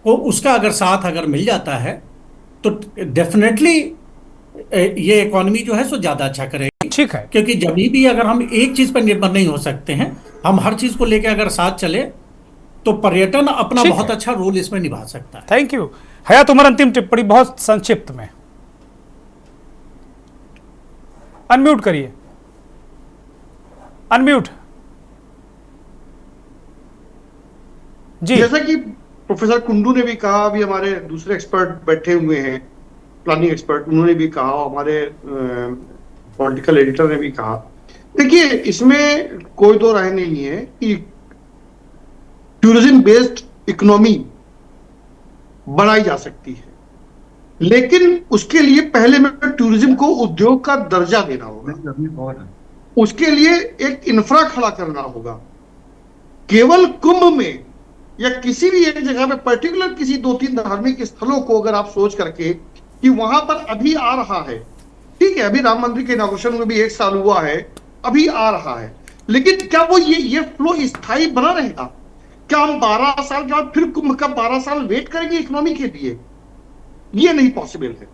को उसका अगर साथ अगर मिल जाता है तो डेफिनेटली ये इकोनॉमी जो है सो ज़्यादा अच्छा करेगी। ठीक है, क्योंकि जब भी अगर हम एक चीज़ पर निर्भर नहीं हो सकते हैं, हम हर चीज़ को लेकर अगर साथ चले तो पर्यटन अपना बहुत अच्छा रोल इसमें निभा सकता है। Thank you. हयात उमर, अंतिम टिप्पणी बहुत संक्षिप्त में। अनम्यूट करिए, अनम्यूट जी। जैसा कि प्रोफेसर कुंडू ने भी कहा, अभी हमारे दूसरे एक्सपर्ट बैठे हुए हैं, प्लानिंग एक्सपर्ट, उन्होंने भी कहा, हमारे पॉलिटिकल एडिटर ने भी कहा। देखिए, इसमें कोई दो राय नहीं है कि टूरिज्म बेस्ड इकोनॉमी बनाई जा सकती है, लेकिन उसके लिए पहले में टूरिज्म को उद्योग का दर्जा देना होगा, उसके लिए एक इंफ्रा खड़ा करना होगा। केवल कुंभ में या किसी भी एक जगह पे पर्टिकुलर किसी 2-3 धार्मिक स्थलों को अगर आप सोच करके कि वहां पर अभी आ रहा है, ठीक है, अभी राम मंदिर के इनॉग्रेशन में भी 1 साल हुआ है, अभी आ रहा है, लेकिन क्या वो ये फ्लो स्थायी बना रहेगा? क्या हम 12 साल के बाद फिर कुंभ का 12 साल वेट करेंगे इकोनॉमी के लिए? ये नहीं पॉसिबल है।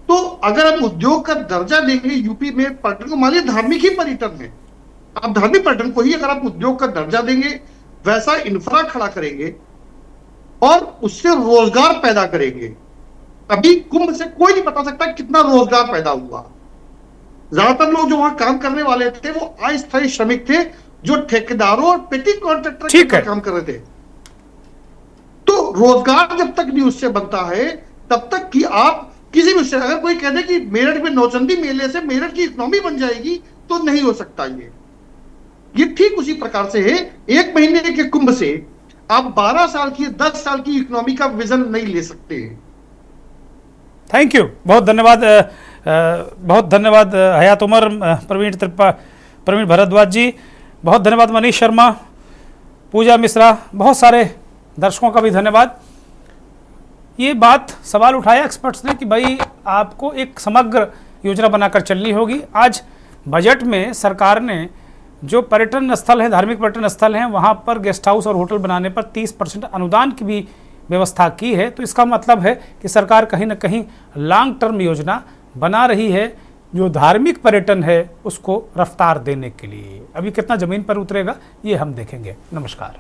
तो अगर हम उद्योग का दर्जा देंगे यूपी में पर्यटन को, मानिए धार्मिक ही पर्यटन है, आप धार्मिक पर्यटन को ही अगर आप उद्योग का दर्जा देंगे, वैसा इंफ्रा खड़ा करेंगे और उससे रोजगार पैदा करेंगे। अभी कुंभ से कोई नहीं बता सकता कितना रोजगार पैदा हुआ। ज्यादातर लोग जो वहां काम करने वाले थे वो अस्थायी श्रमिक थे, जो ठेकेदारों और पेटी कॉन्ट्रैक्टर के ऊपर काम कर रहे थे। तो रोजगार जब तक नहीं उससे बनता है, तब तक कि आप किसी भी, अगर कोई कह दे कि मेरठ में नौचंदी मेले से मेरठ की इकोनॉमी बन जाएगी, तो नहीं हो सकता। ये ठीक उसी प्रकार से है, 1 महीने के कुंभ से आप 12 साल की, 10 साल की इकोनॉमी का विजन नहीं ले सकते। थैंक यू, बहुत धन्यवाद, बहुत धन्यवाद हयात उमर, प्रवीण भारद्वाज जी, बहुत धन्यवाद मनीष शर्मा, पूजा मिश्रा, बहुत सारे दर्शकों का भी धन्यवाद। ये बात सवाल उठाया एक्सपर्ट्स ने कि भाई आपको एक समग्र योजना बनाकर चलनी होगी। आज बजट में सरकार ने जो पर्यटन स्थल हैं, धार्मिक पर्यटन स्थल हैं, वहाँ पर गेस्ट हाउस और होटल बनाने पर 30% अनुदान की भी व्यवस्था की है, तो इसका मतलब है कि सरकार कहीं ना कहीं लॉन्ग टर्म योजना बना रही है जो धार्मिक पर्यटन है उसको रफ्तार देने के लिए। अभी कितना ज़मीन पर उतरेगा ये हम देखेंगे। नमस्कार।